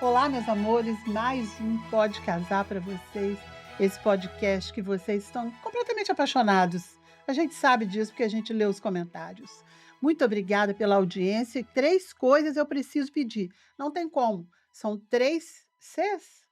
Olá, meus amores, mais um Pode Casar para vocês. Esse podcast que vocês estão completamente apaixonados. A gente sabe disso porque a gente lê os comentários. Muito obrigada pela audiência. E 3 coisas eu preciso pedir. Não tem como. São 3 Cs.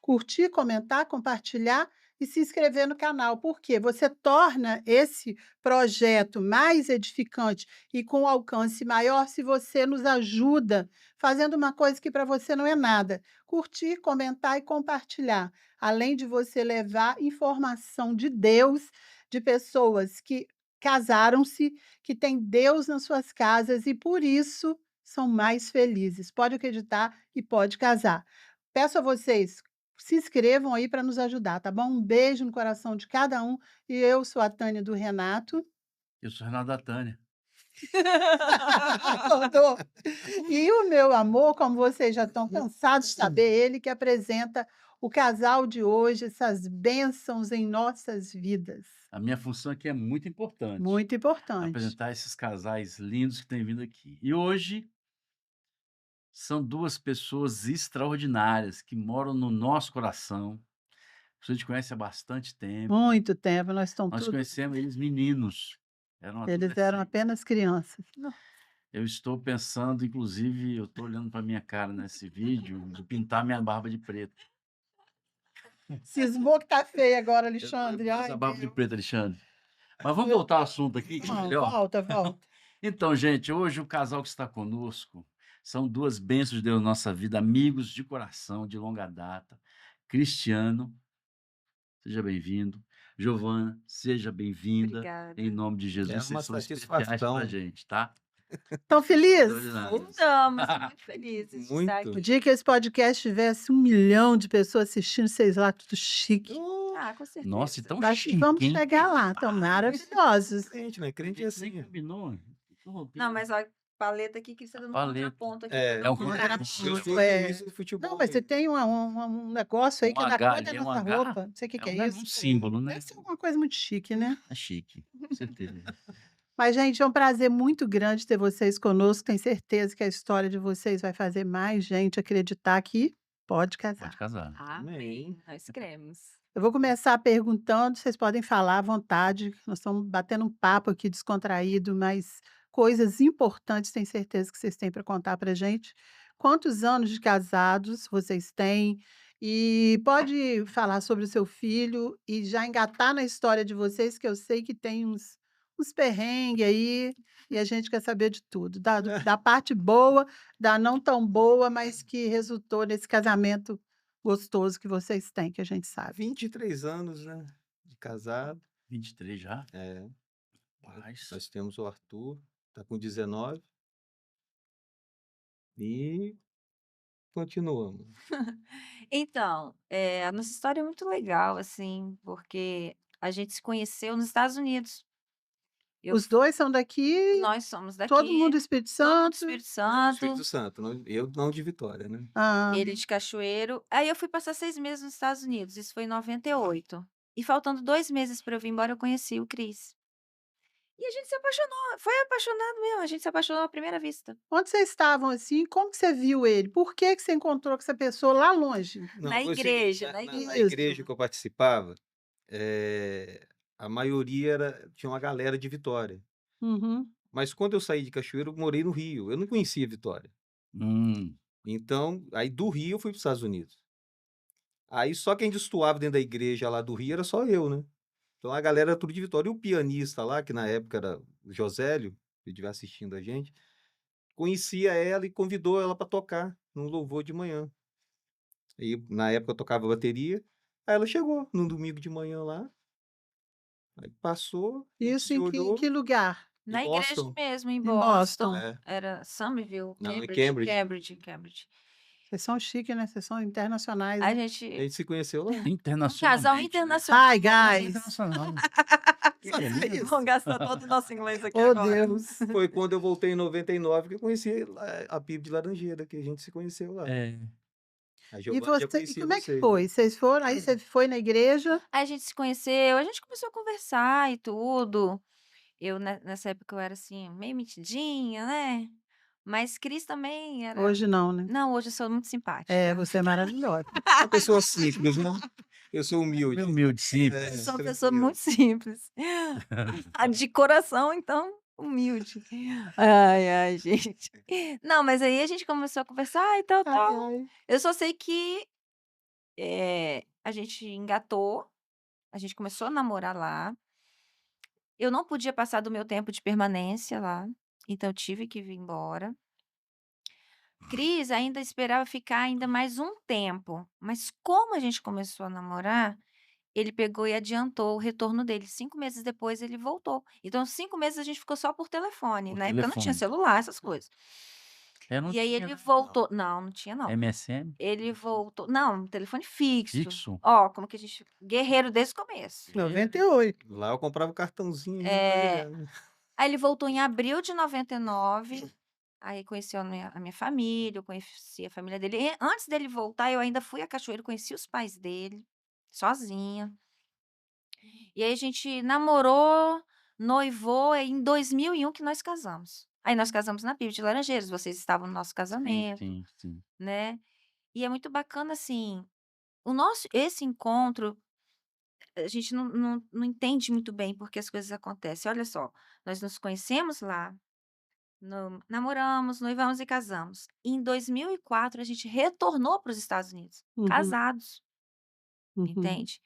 Curtir, comentar, compartilhar e se inscrever no canal, porque você torna esse projeto mais edificante e com alcance maior se você nos ajuda fazendo uma coisa que para você não é nada: curtir, comentar e compartilhar. Além de você levar informação de Deus, de pessoas que casaram-se, que têm Deus nas suas casas e por isso são mais felizes. Pode acreditar e pode casar. Peço a vocês, se inscrevam aí para nos ajudar, tá bom? Um beijo no coração de cada um. E eu sou a Tânia do Renato. Eu sou Renato da Tânia. Acordou. E o meu amor, como vocês já estão cansados de saber, ele que apresenta o casal de hoje, essas bênçãos em nossas vidas. A minha função aqui é muito importante, Muito importante. apresentar esses casais lindos que têm vindo aqui. E hoje são 2 pessoas extraordinárias que moram no nosso coração. A gente conhece há bastante tempo. Muito tempo, nós estamos Nós tudo. conhecemos eles meninos, eram Eles eram adolescentes. apenas crianças. Eu estou pensando, inclusive, eu estou olhando para minha cara nesse vídeo, de pintar minha barba de preto. Cismou que tá feio agora, Eu Alexandre. vou Ai, essa barba de Deus. preto, Alexandre. Mas vamos voltar ao assunto aqui, que é Não, melhor. volta, volta. Então, gente, hoje o casal que está conosco são 2 bênçãos de Deus na nossa vida, amigos de coração, de longa data. Cristiano, seja bem-vindo. Giovana, seja bem-vinda. Obrigada. Em nome de É Jesus, vocês uma são especiais para a satisfação. gente, tá? Tão feliz? Extraordinários. Estamos muito felizes de estar Muito. O aqui. dia que esse podcast tivesse 1 milhão de pessoas assistindo, vocês lá, tudo chique. Ah, com certeza. Nossa, e tão Mas chique, vamos hein? chegar lá, tão maravilhosos. Crente, né? A Crente é gente nem assim. combinou. Não, mas a paleta aqui que precisa de um Paleta. contraponto aqui. É, pra É um não ficar- contraponto. Eu fiz É. isso no futebol. Não, mas você tem um negócio aí Um que é da H cor da ali, um nossa H. roupa. Não sei o que é um isso. símbolo, né? Deve ser alguma coisa muito chique, né? É chique, com certeza. Mas, gente, é um prazer muito grande ter vocês conosco. Tenho certeza que a história de vocês vai fazer mais gente acreditar que pode casar. Pode casar. Amém. Nós queremos. Eu vou começar perguntando, vocês podem falar à vontade. Nós estamos batendo um papo aqui descontraído, mas coisas importantes, tenho certeza que vocês têm para contar para gente. Quantos anos de casados vocês têm? E pode falar sobre o seu filho e já engatar na história de vocês, que eu sei que tem uns perrengues aí, e a gente quer saber de tudo, da parte boa, da não tão boa, mas que resultou nesse casamento gostoso que vocês têm, que a gente sabe. 23 anos, né? De casado. 23 já? É. Rapaz. Nós temos o Arthur, tá com 19. E continuamos. Então, a nossa história é muito legal, assim, porque a gente se conheceu nos Estados Unidos. Eu Os 2 são daqui, Nós somos daqui, todo mundo do Espírito todo mundo do Santo? Espírito Espírito Santo, Santo, eu não de Vitória, né? Ah, ele de Cachoeiro. Aí eu fui passar 6 meses nos Estados Unidos, isso foi em 98. E faltando 2 meses para eu vir embora, eu conheci o Cris. E a gente se apaixonou, foi apaixonado mesmo, a gente se apaixonou à primeira vista. onde vocês estavam, assim, como que você viu ele? Por que que você encontrou com essa pessoa lá longe? Não, Na foi o seguinte, igreja, na igreja. igreja que eu participava, a maioria tinha uma galera de Vitória. Uhum. Mas quando eu saí de Cachoeiro, eu morei no Rio. Eu não conhecia Vitória. Então, aí do Rio eu fui para os Estados Unidos. Aí só quem destoava dentro da igreja lá do Rio era só eu, né? Então a galera era tudo de Vitória. E o pianista lá, que na época era o Josélio, que estiver assistindo a gente, conhecia ela e convidou ela para tocar num louvor de manhã. E na época eu tocava bateria. Aí ela chegou num domingo de manhã lá. Aí passou, Isso se em olhou. que lugar? Em Na igreja Boston. mesmo, em Em Boston. Boston. É. Era Somerville, Não, em Cambridge. Vocês são chiques, né? Vocês são internacionais, A né? A gente, gente se conheceu lá. Internacional. casal internacional. Hi, guys! Internacional. Só isso. Vamos gastar todo o nosso inglês aqui Oh, agora. Deus. Foi quando eu voltei em 99 que eu conheci a PIB de Laranjeira, que a gente se conheceu lá. É. A E Giovana já você, e conhecia como é que vocês. foi? Vocês foram, aí você foi na igreja? Aí a gente se conheceu, a gente começou a conversar e tudo. Eu, nessa época, eu era assim, meio metidinha, né? Mas Cris também era. Hoje não, né? Não, hoje eu sou muito simpática. É, você é maravilhosa. Uma pessoa simples, né? Eu sou humilde. Meu humilde, simples. Eu sou uma tranquilo. pessoa muito simples. De coração, então, humilde. Ai, gente. Não, mas aí a gente começou a conversar e tal, Ai, tal. ai. Eu só sei que a gente engatou, a gente começou a namorar lá. Eu não podia passar do meu tempo de permanência lá, então eu tive que vir embora. Cris ainda esperava ficar ainda mais um tempo, mas como a gente começou a namorar, ele pegou e adiantou o retorno dele. 5 meses depois ele voltou. Então 5 meses a gente ficou só por telefone. Por Na época não tinha telefone. celular, essas coisas. Não E aí tinha, ele não. voltou. Não tinha não. MSN? Ele voltou. Não, telefone fixo. Fixo? Ó, como que a gente. Guerreiro desde o começo. 98. Lá eu comprava o cartãozinho ainda pra É. ligar, né? Aí ele voltou em abril de 99. Aí conheceu a minha família, eu conheci a família dele. E antes dele voltar, eu ainda fui a Cachoeiro, conheci os pais dele, sozinha. E aí a gente namorou, noivou, é em 2001 que nós casamos. Aí nós casamos na Píbia de Laranjeiras, vocês estavam no nosso Sim, casamento, sim, sim. né? E é muito bacana, assim, esse encontro, a gente não entende muito bem porque as coisas acontecem. Olha só, nós nos conhecemos lá, namoramos, noivamos e casamos. Em 2004, a gente retornou para os Estados Unidos, Uhum, casados, uhum. entende?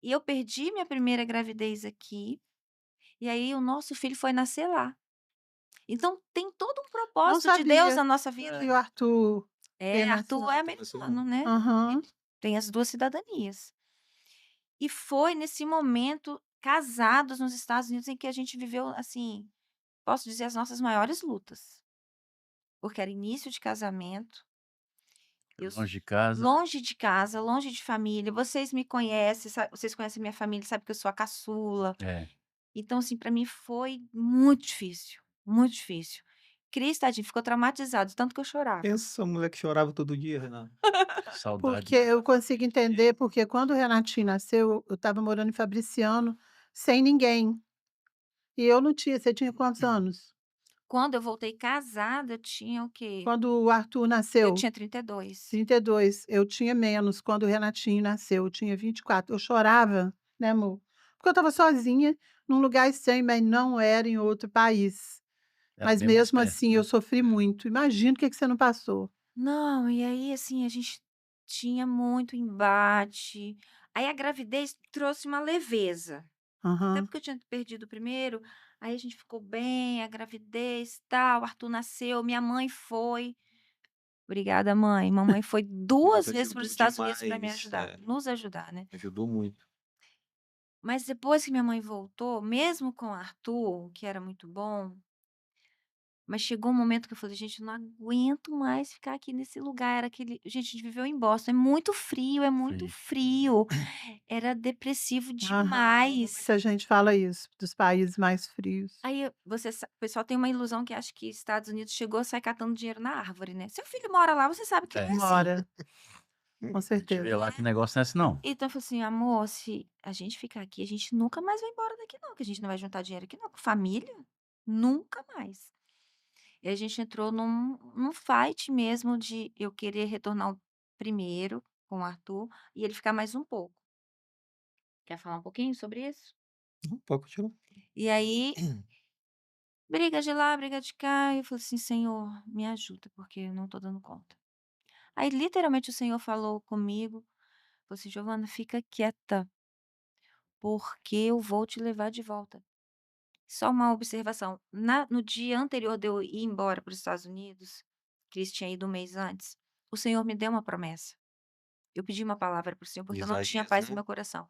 E eu perdi minha primeira gravidez aqui, e aí o nosso filho foi nascer lá. Então tem todo um Não propósito de Deus sabia na nossa vida. que o Arthur Arthur é nasceu lá. americano, né? Aham. Ele tem as 2 cidadanias. E foi nesse momento, casados nos Estados Unidos, em que a gente viveu, assim, posso dizer, as nossas maiores lutas. Porque era início de casamento. Longe de casa. Longe de casa, longe de família. Vocês me conhecem, vocês conhecem minha família, sabe que eu sou a caçula. É. Então, assim, para mim foi muito difícil, muito difícil. Cris, tadinho, ficou traumatizado, tanto que eu chorava. Pensa essa mulher que chorava todo dia, Renato. Saudade. Porque eu consigo entender, porque quando o Renatinho nasceu, eu estava morando em Fabriciano, sem ninguém. E eu não tinha. Você tinha quantos anos? Quando eu voltei casada, eu tinha o quê? Quando o Arthur Eu nasceu? tinha 32. 32. Eu tinha menos quando o Renatinho nasceu, eu tinha 24. Eu chorava, né, amor? Porque eu estava sozinha, num lugar estranho, mas não era em outro país. Era Mas bem mais mesmo perto, assim, né? eu sofri muito. Imagino o que você não passou. Não, e aí, assim, a gente tinha muito embate. Aí a gravidez trouxe uma leveza. Até Aham. porque eu tinha perdido o primeiro, aí a gente ficou bem, a gravidez, tal, o Arthur nasceu, minha mãe foi. Obrigada, mãe. Mamãe foi 2 Nos vezes para os ajudou Estados Unidos para me demais. ajudar, nos ajudar, né. Ajudou muito. Mas depois que minha mãe voltou, mesmo com o Arthur, que era muito bom, mas chegou um momento que eu falei: "Gente, eu não aguento mais ficar aqui nesse lugar", era aquele gente, a gente viveu em Boston, é muito frio, era depressivo Aham. demais. Muita gente fala isso, dos países mais frios. Aí o pessoal tem uma ilusão que acha que Estados Unidos chegou a sair catando dinheiro na árvore, né. Seu filho mora lá, você sabe que não é assim. Mora, com A gente certeza. vê lá que negócio não é esse, não. Então eu falei assim: "Amor, se a gente ficar aqui, a gente nunca mais vai embora daqui não, que a gente não vai juntar dinheiro aqui não, com família, nunca mais". E a gente entrou num fight mesmo de eu querer retornar o primeiro com o Arthur e ele ficar mais um pouco. Quer falar um pouquinho sobre isso? Pode continuar. E aí, briga de lá, briga de cá, e eu falei assim: "Senhor, me ajuda, porque eu não tô dando conta". Aí literalmente o Senhor falou comigo, falou assim: "Giovana, fica quieta, porque eu vou te levar de volta". Só uma observação, no dia anterior de eu ir embora para os Estados Unidos, Cris tinha ido um mês antes, o Senhor me deu uma promessa. Eu pedi uma palavra para o Senhor, porque eu não tinha Isaías, paz no né? meu coração.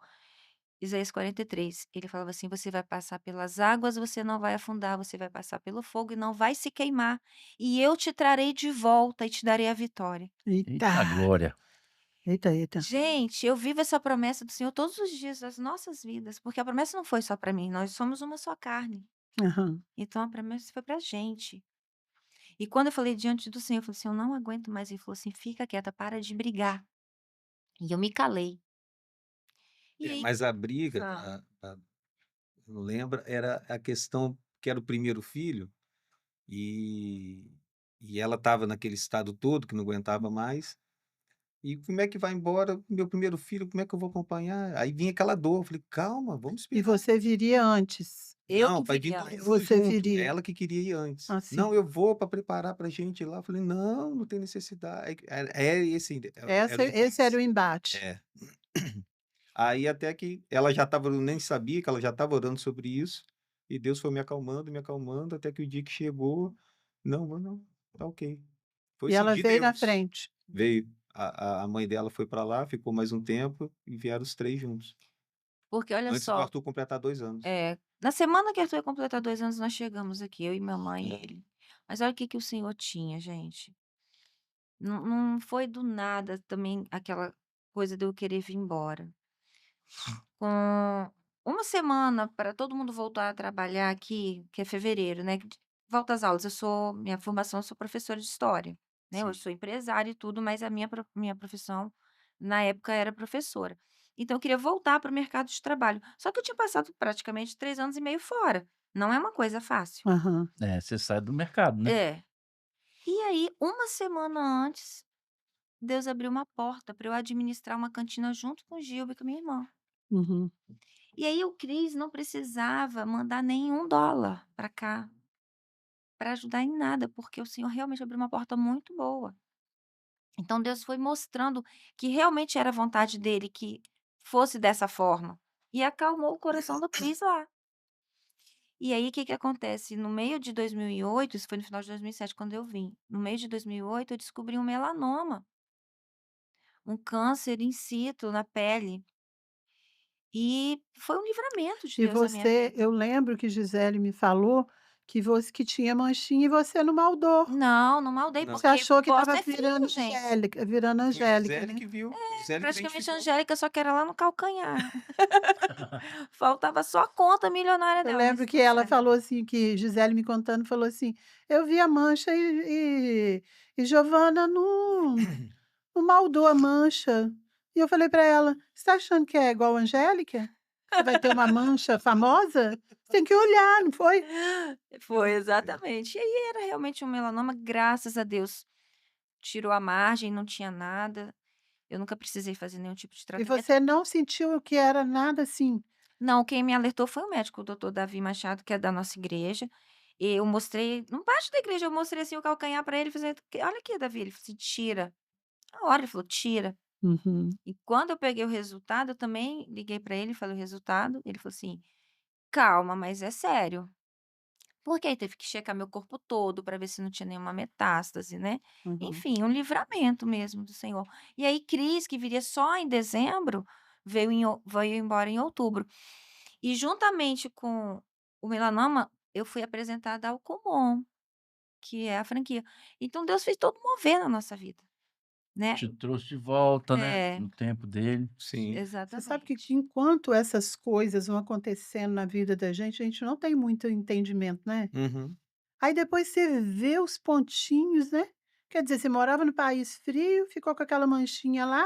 Isaías 43, ele falava assim: "Você vai passar pelas águas, você não vai afundar, você vai passar pelo fogo e não vai se queimar, e eu te trarei de volta e te darei a vitória". Eita, Eita glória. eita. Gente, eu vivo essa promessa do Senhor todos os dias das nossas vidas, porque a promessa não foi só para mim, nós somos uma só carne. Aham. Então a promessa foi pra gente. E quando eu falei diante do Senhor, eu falei assim: "Eu não aguento mais". Ele falou assim: "Fica quieta, para de brigar". E eu me calei. E aí Mas a briga, fala. não lembra, era a questão que era o primeiro filho e E ela estava naquele estado todo que não aguentava mais. E como é que vai embora meu primeiro filho, como é que eu vou acompanhar? Aí vinha aquela dor, eu falei: "Calma, vamos E esperar". você viria antes? Eu que Não, vai vir viria todo antes. mundo Você junto, viria? ela que queria ir antes. Assim. "Não, eu vou para preparar pra gente ir lá", eu falei: "Não, não tem necessidade". Aí é esse era o Esse era o impasse. embate. É. Aí até que ela já estava, eu nem sabia que ela já estava orando sobre isso, e Deus foi me acalmando, até que o dia que chegou: "Não, vou não, tá ok". Foi E sim, ela de veio na Deus. frente. Veio. A mãe dela foi para lá, ficou mais um tempo e vieram os 3 juntos. Porque olha Antes do só, Arthur completar 2 anos. na semana que Arthur ia completar 2 anos, nós chegamos aqui, eu e minha mãe e É. ele. Mas olha o que que o Senhor tinha, gente. Não foi do nada também aquela coisa de eu querer vir embora. Com uma semana para todo mundo voltar a trabalhar aqui, que é fevereiro, né, volta às aulas, minha formação, eu sou professora de história, né, Sim. hoje sou empresária e tudo, mas a minha profissão, na época, era professora. Então eu queria voltar para o mercado de trabalho, só que eu tinha passado praticamente 3 anos e meio fora, não é uma coisa fácil. Aham. É, você sai do mercado, né? É. E aí, uma semana antes, Deus abriu uma porta para eu administrar uma cantina junto com o Gilba e com a minha irmã. Uhum. E aí o Cris não precisava mandar nenhum dólar para cá, para ajudar em nada, porque o Senhor realmente abriu uma porta muito boa. Então Deus foi mostrando que realmente era vontade dele que fosse dessa forma, e acalmou o coração do Cris lá. E aí o que que acontece, no meio de 2008, isso foi no final de 2007 quando eu vim, no meio de 2008 eu descobri um melanoma, um câncer in situ na pele, e foi um livramento de E Deus na minha você vida. eu lembro que Gisele me falou que tinha manchinha e você não maldou. Não, não maldei, Não. Você porque achou que posta estava é virando frio, gente. Angélica, Foi Gisele né. que viu, Gisele que Praticamente a identificou. Angélica, só que era lá no calcanhar. Faltava só a conta milionária Eu dela, lembro mas que tudo ela certo. falou assim, que Gisele me contando falou assim: "Eu vi a mancha e Giovana não maldou a mancha". E eu falei para ela: "Você tá achando que é igual a Angélica? Você vai ter uma mancha famosa? Você tem que olhar", não foi? Foi, exatamente. E aí era realmente um melanoma, graças a Deus, tirou a margem, não tinha nada. Eu nunca precisei fazer nenhum tipo de E tratamento. você não sentiu que era nada assim? Não, quem me alertou foi o médico, o doutor Davi Machado, que é da nossa igreja. E eu mostrei, no pátio da igreja, eu mostrei assim o calcanhar para ele, falei: "Olha aqui, Davi", ele falou assim: "Tira". Na hora ele falou: "Tira". Uhum. E quando eu peguei o resultado, eu também liguei para ele, falei o resultado, ele falou assim: "Calma, mas é sério". Porque aí teve que checar meu corpo todo para ver se não tinha nenhuma metástase, né. Uhum. Enfim, um livramento mesmo do Senhor. E aí Cris, que viria só em dezembro, veio embora em outubro. E juntamente com o melanoma, eu fui apresentada ao Kumon, que é a franquia. Então Deus fez todo mover na nossa vida, né. Te trouxe de volta, né, É, no tempo dele. Sim. Você sabe que exatamente. enquanto essas coisas vão acontecendo na vida da gente, a gente não tem muito entendimento, né. Uhum. Aí depois você vê os pontinhos, né. Quer dizer, você morava no país frio, ficou com aquela manchinha lá,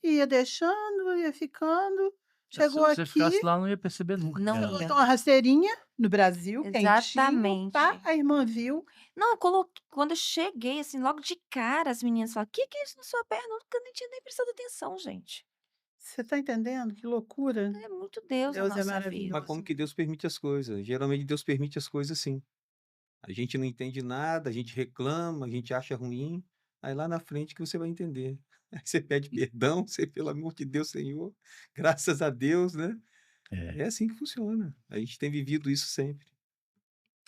ia deixando, ia ficando, Se chegou você aqui, ficasse lá, não ia perceber nunca que Não era você lá. ia. botou uma rasteirinha no Brasil, quentinho, pá, Exatamente. a irmã viu. Não, eu coloquei quando eu cheguei, assim, logo de cara, as meninas falaram: "Que é isso na sua perna?" Eu nunca nem tinha nem prestado atenção, gente. Você está entendendo que loucura? É muito Deus na Deus é nossa Mas vida. como maravilhoso. que Deus permite as coisas? Geralmente Deus permite as coisas assim. A gente não entende nada, a gente reclama, a gente acha ruim, aí lá na frente que você vai entender. Aí você pede perdão, você: "Pelo amor de Deus, Senhor, graças a Deus", né. É. É assim que funciona. A gente tem vivido isso sempre.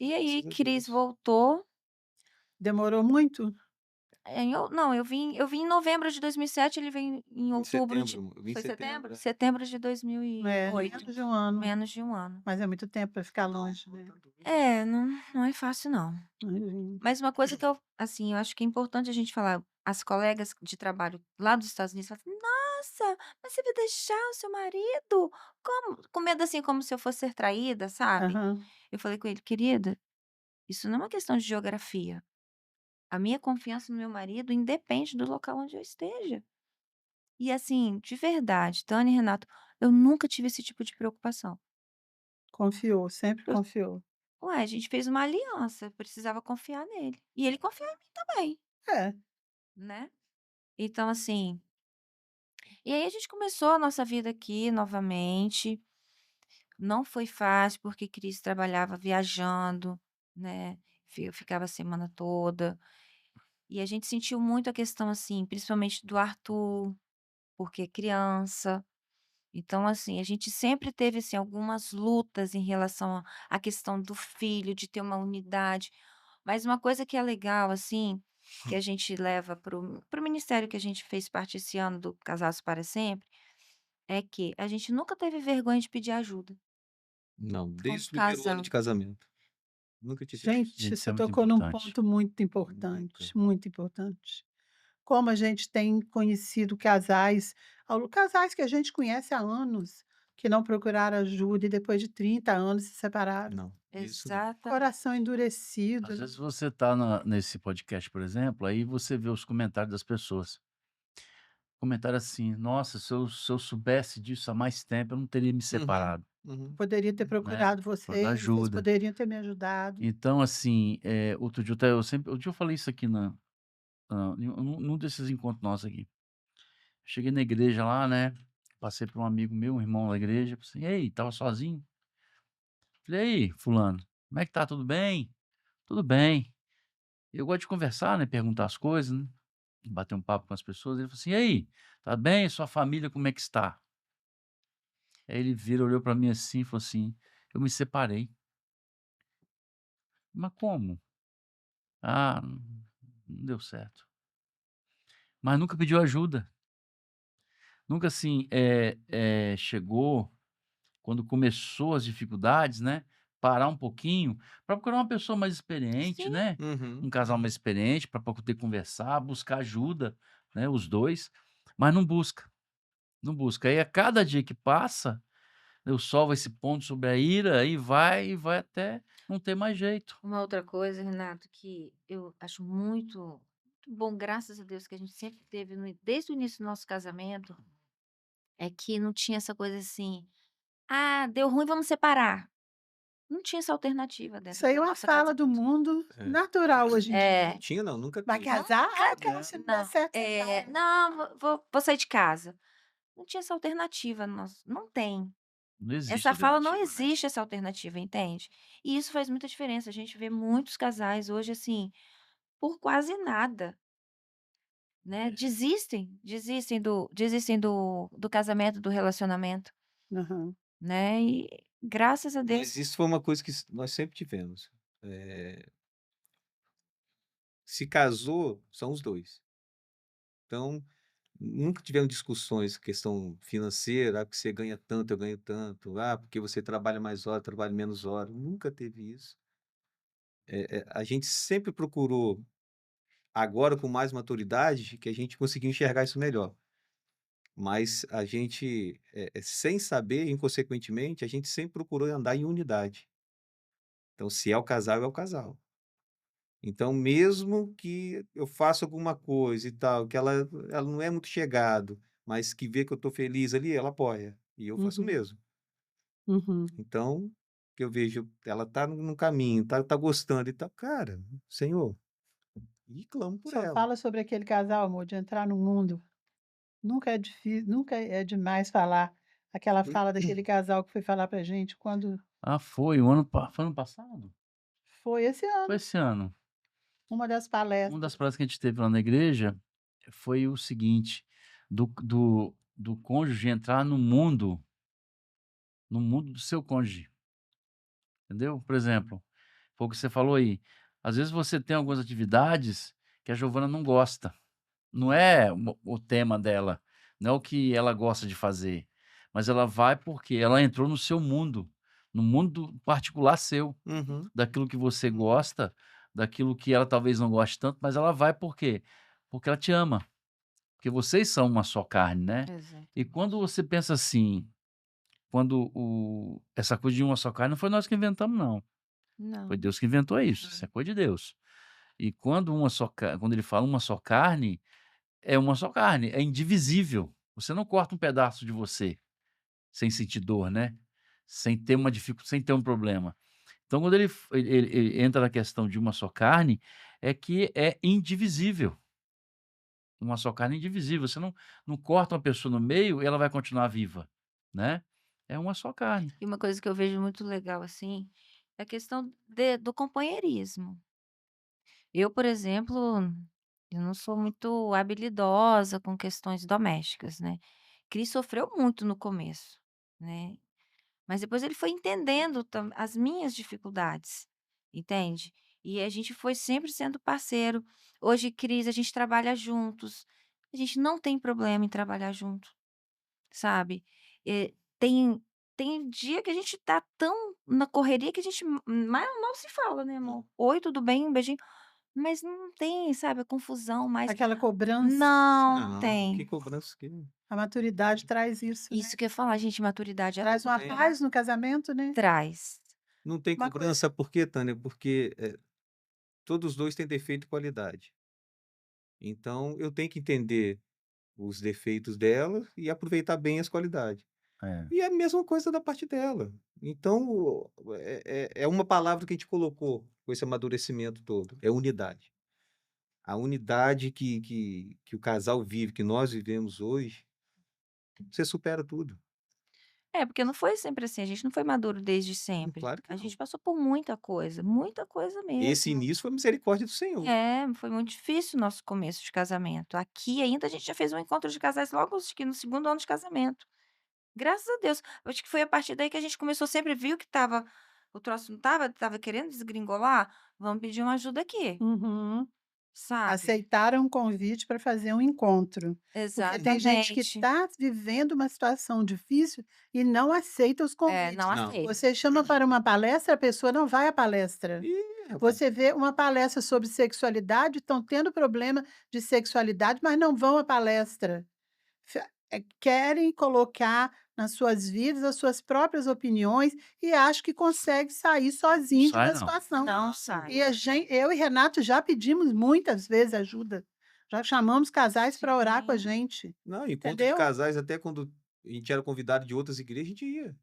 E aí Graças a Cris Deus. voltou, Demorou muito? em ou não, eu vim em novembro de 2007, ele veio em Em outubro de setembro, eu vim em foi setembro, setembro? é. Setembro de dois mil e É, oito, menos de 1 ano, menos de um ano. mas é muito tempo para ficar longe, né. É, não é fácil não. Imagino. Mas uma coisa que eu assim, eu acho que é importante a gente falar, as colegas de trabalho lá dos Estados Unidos falam assim: "Nossa, mas você vai deixar o seu marido? Como?" Com medo, assim, como se eu fosse ser traída, sabe. Aham. Eu falei com ele: "Querida, isso não é uma questão de geografia. A minha confiança no meu marido independe do local onde eu esteja." E assim, de verdade, Tânia e Renato, eu nunca tive esse tipo de preocupação. Confiou, sempre Eu confiou. Ué, a gente fez uma aliança, eu precisava confiar nele. E ele confiou em mim também, É. né? Então, assim, e aí a gente começou a nossa vida aqui novamente. Não foi fácil, porque Cris trabalhava viajando, né? Eu ficava a semana toda. E a gente sentiu muito a questão, assim, principalmente do Arthur, porque é criança. Então, assim, a gente sempre teve, assim, algumas lutas em relação à questão do filho, de ter uma unidade. Mas uma coisa que é legal, assim, que a gente leva para o ministério que a gente fez parte esse ano do Casados para Sempre, é que a gente nunca teve vergonha de pedir ajuda Não, como desde o primeiro ano casal. de casamento. Nunca tive Gente, Gente, isso você é muito tocou num importante. ponto muito nunca. importante, muito importante. Como a gente tem conhecido casais que a gente conhece há anos, que não procuraram ajuda e depois de 30 anos se separaram. Não, isso não. Exatamente. Coração endurecido, Às né. vezes você está nesse podcast, por exemplo, aí você vê os comentários das pessoas. Comentário assim: "Nossa, se eu soubesse disso há mais tempo, eu não teria me Uhum, separado", uhum. Poderia ter né, procurado por vocês ajuda. poderiam ter me ajudado. Então, assim, outro dia outro dia eu falei isso aqui num desses encontros nossos aqui. Cheguei na igreja lá, né, passei por um amigo meu, um irmão da igreja, falei assim: "Ei, estava sozinho?" Falei: "E aí, fulano, como é que tá, tudo bem?" "Tudo bem." Eu gosto de conversar, né, perguntar as coisas, né, bater um papo com as pessoas. Ele falou assim: "E aí, tá bem? Sua família como é que está?" Aí ele vira, olhou pra mim assim e falou assim: "Eu me separei." "Mas como?" "Ah, não deu certo." Mas nunca pediu ajuda. Nunca assim, chegou, quando começou as dificuldades, né, parar um pouquinho para procurar uma pessoa mais experiente, Sim, né, Uhum. um casal mais experiente para poder conversar, buscar ajuda, né, os 2, mas não busca, não busca. Aí a cada dia que passa, o sol vai se pondo sobre a ira e vai até não ter mais jeito. uma outra coisa, Renato, que eu acho muito bom, graças a Deus, que a gente sempre teve desde o início do nosso casamento, é que não tinha essa coisa assim: "Ah, deu ruim, vamos separar". Não tinha essa alternativa Isso dentro aí é do uma nosso fala do casamento. mundo É. natural hoje em dia. Não É, tinha não, nunca Vai teve. casar? Ah, nunca, cara, se não der não, certo, separa. não, vou sair de casa. Não tinha essa alternativa no nosso, não tem. Não existe Essa fala não alternativa, né. existe, essa alternativa, entende? E isso faz muita diferença. A gente vê muitos casais hoje, assim, por quase nada, né? Desistem do casamento, do relacionamento, Aham. né? E graças a Mas Deus. isso foi uma coisa que nós sempre tivemos. Se casou, são os 2. Então, nunca tivemos discussões, questão financeira, porque você ganha tanto, eu ganho tanto, porque você trabalha mais hora, eu trabalho menos hora, nunca teve isso. A gente sempre procurou, agora com mais maturidade, que a gente conseguiu enxergar isso melhor. Mas a gente, sem saber, inconsequentemente, a gente sempre procurou andar em unidade. Então, se é o casal, é o casal. Então, mesmo que eu faça alguma coisa e tal, que ela não é muito chegado, mas que vê que eu estou feliz ali, ela apoia. E eu faço o Uhum, mesmo. uhum. Então, que eu vejo, ela tá no caminho, tá gostando e tal, cara, Senhor, e clamo por Só ela. fala sobre aquele casal, amor, de entrar no mundo. Nunca é demais falar. Aquela fala daquele casal que foi falar pra gente quando Ah, foi ano passado? foi esse Foi ano, esse ano. uma das Uma das palestras. palestras que a gente teve lá na igreja foi o seguinte, do cônjuge entrar no mundo do seu cônjuge, entendeu? Por exemplo, foi o que você falou aí, às vezes você tem algumas atividades que a Giovana não gosta, não é o tema dela, não é o que ela gosta de fazer, mas ela vai porque ela entrou no seu mundo, no mundo particular seu, Uhum, daquilo que você uhum. gosta, daquilo que ela talvez não goste tanto, mas ela vai por quê? Porque ela te ama. Porque vocês são uma só carne, né. E Exatamente. quando você pensa assim, quando essa coisa de uma só carne não foi nós que inventamos não, foi Não. Deus que inventou isso é coisa de Deus. E quando ele fala uma só carne, é uma só carne, é indivisível. Você não corta um pedaço de você, sem sentir dor, né, sem ter um problema. Então, quando ele entra na questão de uma só carne, é que é indivisível. Uma só carne é indivisível. Você não corta uma pessoa no meio e ela vai continuar viva, né? É uma só carne. E uma coisa que eu vejo muito legal, assim, é a questão do companheirismo. Eu, por exemplo, eu não sou muito habilidosa com questões domésticas, né. Cris sofreu muito no começo, né, mas depois ele foi entendendo as minhas dificuldades, entende. E a gente foi sempre sendo parceiro. Hoje, Cris, a gente trabalha juntos, a gente não tem problema em trabalhar junto, sabe. Tem dia que a gente tá tão na correria que a gente mal se fala, né, amor. "Oi, tudo bem? Um beijinho". Mas não tem, sabe, a confusão mais. Aquela cobrança. Não Não, que tem. cobrança que A maturidade traz isso, né? Isso que eu ia falar, gente, maturidade é Traz tudo, uma tem. tá? paz no casamento, né? Traz. Não tem Uma coisa. cobrança, por quê, Tânia? Porque todos os dois têm defeito e qualidade. Então, eu tenho que entender os defeitos dela e aproveitar bem as qualidades. É. E é a mesma coisa da parte dela. Então, é uma palavra que a gente colocou com esse amadurecimento todo, é unidade. A unidade que o casal vive, que nós vivemos hoje, você supera tudo. É, porque não foi sempre assim, a gente não foi maduro desde sempre. Claro que A não. gente passou por muita coisa Esse mesmo. início foi misericórdia do Senhor. É, foi muito difícil o nosso começo de casamento. Aqui ainda a gente já fez um encontro de casais logo acho que no segundo ano de casamento. Graças a Deus. Acho que foi a partir daí que a gente começou sempre viu que o troço não estava querendo desgringolar, vamos pedir uma ajuda aqui, Uhum. sabe. Aceitaram o convite para fazer um encontro. Porque tem gente que Exatamente. está vivendo uma situação difícil e não aceita os É, não convites. Não. aceita. Você chama para uma palestra, a pessoa não vai à palestra. Ih, rapaz. Você vê uma palestra sobre sexualidade, estão tendo problema de sexualidade, mas não vão à palestra. Querem colocar nas suas vidas as suas próprias opiniões e acham que consegue sair sozinho de Sai uma não. situação. Não sai. E eu e Renato já pedimos muitas vezes ajuda. Já chamamos casais para orar com a Sim. gente, Não, encontro de entendeu? casais, até quando a gente era convidado de outras igrejas, a gente ia.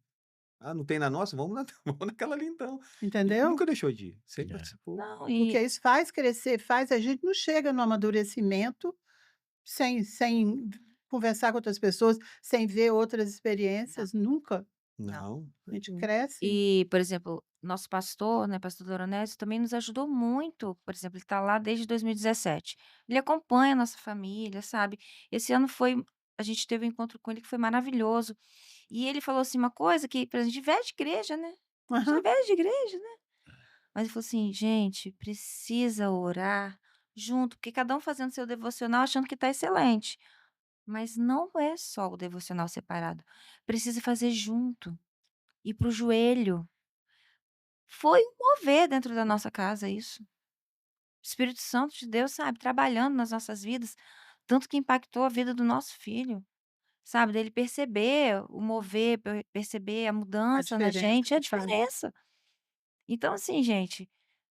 Ah, não tem na nossa? Vamos vamos naquela ali então. A gente Entendeu? nunca deixou de ir, sempre É. participou. Não, Porque e isso faz crescer, faz a gente não chega no amadurecimento sem conversar com outras pessoas, sem ver outras experiências, nunca. Não. A gente cresce. e, por exemplo, nosso pastor, né, pastor Doronésio, também nos ajudou muito. Por exemplo, ele está lá desde 2017. Ele acompanha a nossa família, sabe. Esse ano a gente teve um encontro com ele que foi maravilhoso. E ele falou assim uma coisa que pra gente vier de igreja, né, a gente Aham. vive de igreja, né. Mas ele falou assim: "Gente, precisa orar junto, porque cada um fazendo seu devocional achando que está excelente, mas não é só o devocional separado, precisa fazer junto, ir para o joelho". Foi um mover dentro da nossa casa isso. Espírito Santo de Deus, sabe, trabalhando nas nossas vidas, tanto que impactou a vida do nosso filho, sabe, dele perceber o mover, perceber a A mudança na diferença gente, a que faz. diferença. Então assim, gente,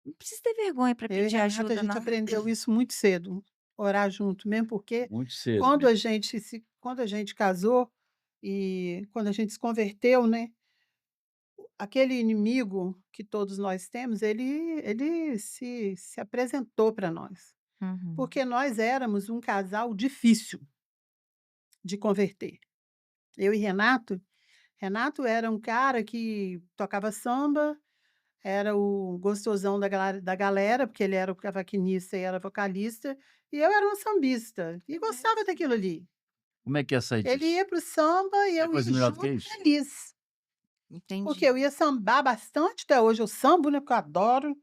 não precisa ter vergonha para Eu e pedir Renata, a ajuda gente não. aprendeu isso muito cedo, orar junto, mesmo porque Muito cedo quando mesmo. quando a gente casou e quando a gente se converteu, né, aquele inimigo que todos nós temos, ele se apresentou para nós, Uhum. porque nós éramos um casal difícil de converter. Eu e Renato era um cara que tocava samba, era o gostosão da galera, porque ele era o cavaquinista e era vocalista, e eu era uma sambista, e gostava daquilo ali. Como é que é sair Ele disso? ia para o samba e É eu coisa ia melhor do que junto isso? feliz, porque Entendi. eu ia sambar bastante, até hoje eu sambo, né, porque eu adoro,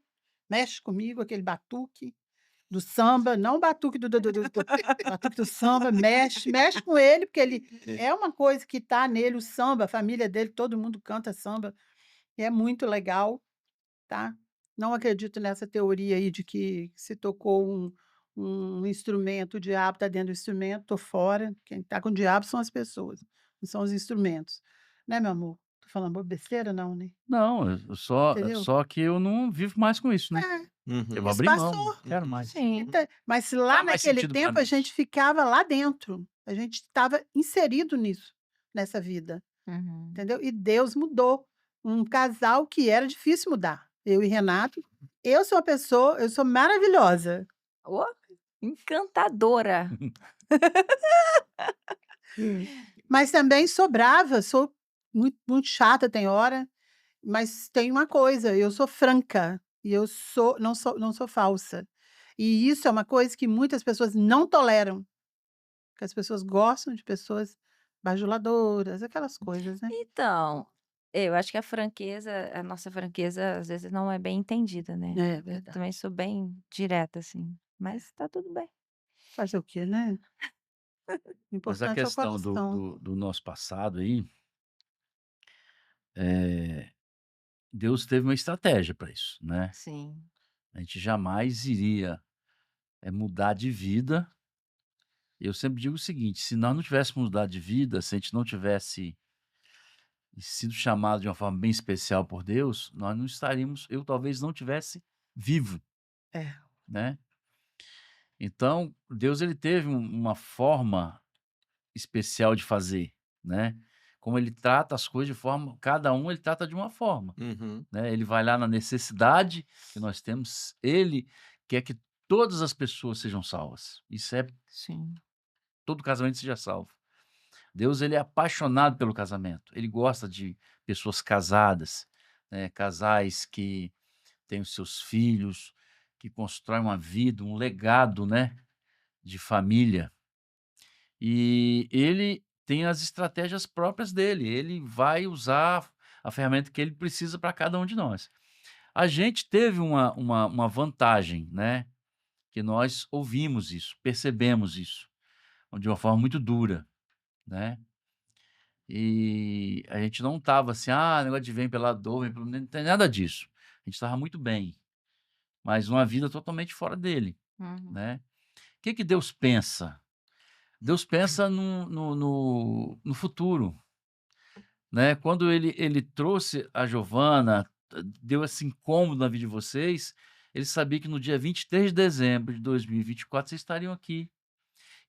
mexe comigo aquele batuque do samba, não o batuque do batuque do samba, mexe com ele, porque ele é uma coisa que tá nele, o samba, a família dele, todo mundo canta samba, e é muito legal. Tá? Não acredito nessa teoria aí de que se tocou um instrumento, o diabo está dentro do instrumento, estou fora. Quem está com o diabo são as pessoas, não são os instrumentos. Né, meu amor? Tô falando besteira, não, né? Não, Entendeu? só que eu não vivo mais com isso, né. É, Eu Uhum. vou isso abrir mão, não passou. quero mais. Sim. Então, mas Não lá dá mais naquele sentido pra tempo a mim gente isso. ficava lá dentro, a gente estava inserido nisso, nessa vida, Uhum. entendeu? E Deus mudou um casal que era difícil mudar. eu e Renato. Eu sou maravilhosa. Ô, encantadora. Mas também sou brava, sou muito chata tem hora, mas tem uma coisa, eu sou franca e eu não sou falsa. E isso é uma coisa que muitas pessoas não toleram, porque as pessoas gostam de pessoas bajuladoras, aquelas coisas, né. Então, eu acho que a nossa franqueza, às vezes, não é bem entendida, né. É Eu verdade. também sou bem direta, assim, mas tá tudo bem. Fazer o quê, né? O Mas a importante é o questão do coração. do do nosso passado aí, eh, Deus teve uma estratégia para isso, né. Sim. A gente jamais iria, mudar de vida. Eu sempre digo o seguinte: se nós não tivéssemos mudado de vida, se a gente não tivesse sido chamado de uma forma bem especial por Deus, nós não estaríamos eu talvez não tivesse vivo, É. né. Então, Deus ele teve uma forma especial de fazer, né. Como ele trata as coisas de forma cada um ele trata de uma forma, Uhum. né. Ele vai lá na necessidade que nós temos, ele quer que todas as pessoas sejam salvas. Isso é Sim. todo casamento seja salvo. Deus ele é apaixonado pelo casamento, ele gosta de pessoas casadas, né, casais que têm os seus filhos, que constroem uma vida, um legado, né, de família. E ele tem as estratégias próprias dele, ele vai usar a ferramenta que ele precisa para cada um de nós. A gente teve uma vantagem, né, que nós ouvimos isso, percebemos isso, de uma forma muito dura, né. E a gente não estava assim: "Ah, negócio de vem pela dor, vem pelo", não tem nada disso. A gente estava muito bem, mas uma vida totalmente fora dele, Uhum. né. O que que Deus pensa? Deus pensa no futuro, né. Quando ele trouxe a Giovana, deu esse incômodo na vida de vocês, ele sabia que no dia 23 de dezembro de 2024 vocês estariam aqui,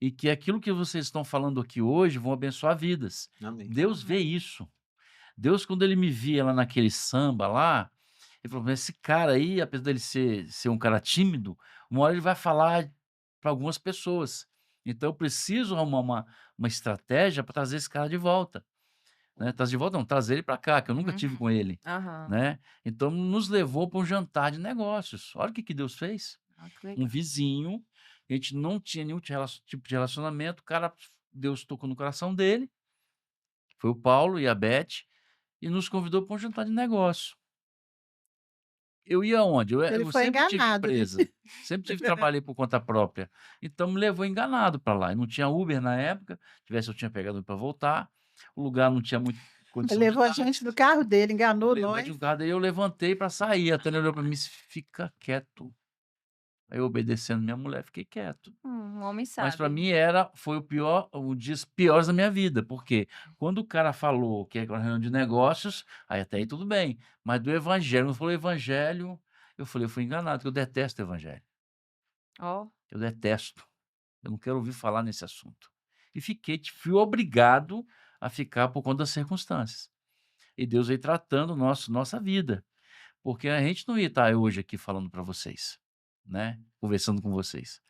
e que aquilo que vocês estão falando aqui hoje vão abençoar vidas. Amém. Deus vê Amém. isso. Deus, quando ele me via lá naquele samba lá, ele falou: "Mas esse cara aí, apesar dele ser um cara tímido, uma hora ele vai falar para algumas pessoas. Então eu preciso arrumar uma estratégia para trazer esse cara de volta", né. Trazer de volta não, trazer ele para cá, que eu nunca tive com Uhum. ele, Aham. né. Então nos levou para um jantar de negócios. Olha o que que Deus fez. Ah, que Um legal. vizinho, a gente não tinha nenhum tipo de relacionamento, o cara Deus tocou no coração dele, foi o Paulo e a Beth, e nos convidou para um jantar de negócio. Eu ia aonde? Ele Eu foi sempre tive enganado, né. empresa, sempre trabalhei por conta própria, então me levou enganado para lá, e não tinha Uber na época, tivesse eu tinha pegado para voltar, o lugar não tinha muito Ele condição de levou a dar, gente no carro dele, me enganou levou de nós. um carro, daí eu levantei para sair, até ele olhou para mim e disse: "Fica quieto". Aí eu obedecendo minha mulher, fiquei quieto. Um homem Mas para sábio. mim foi o dias piores da minha vida, porque quando o cara falou que era uma reunião de negócios, aí até aí tudo bem, mas do evangelho, quando falou evangelho, eu falei: "Eu fui enganado, que eu detesto o evangelho, Ó. eu detesto, eu não quero ouvir falar nesse assunto". E fui obrigado a ficar por conta das circunstâncias. E Deus veio tratando nossa vida, porque a gente não ia estar hoje aqui falando para vocês, né, conversando com vocês.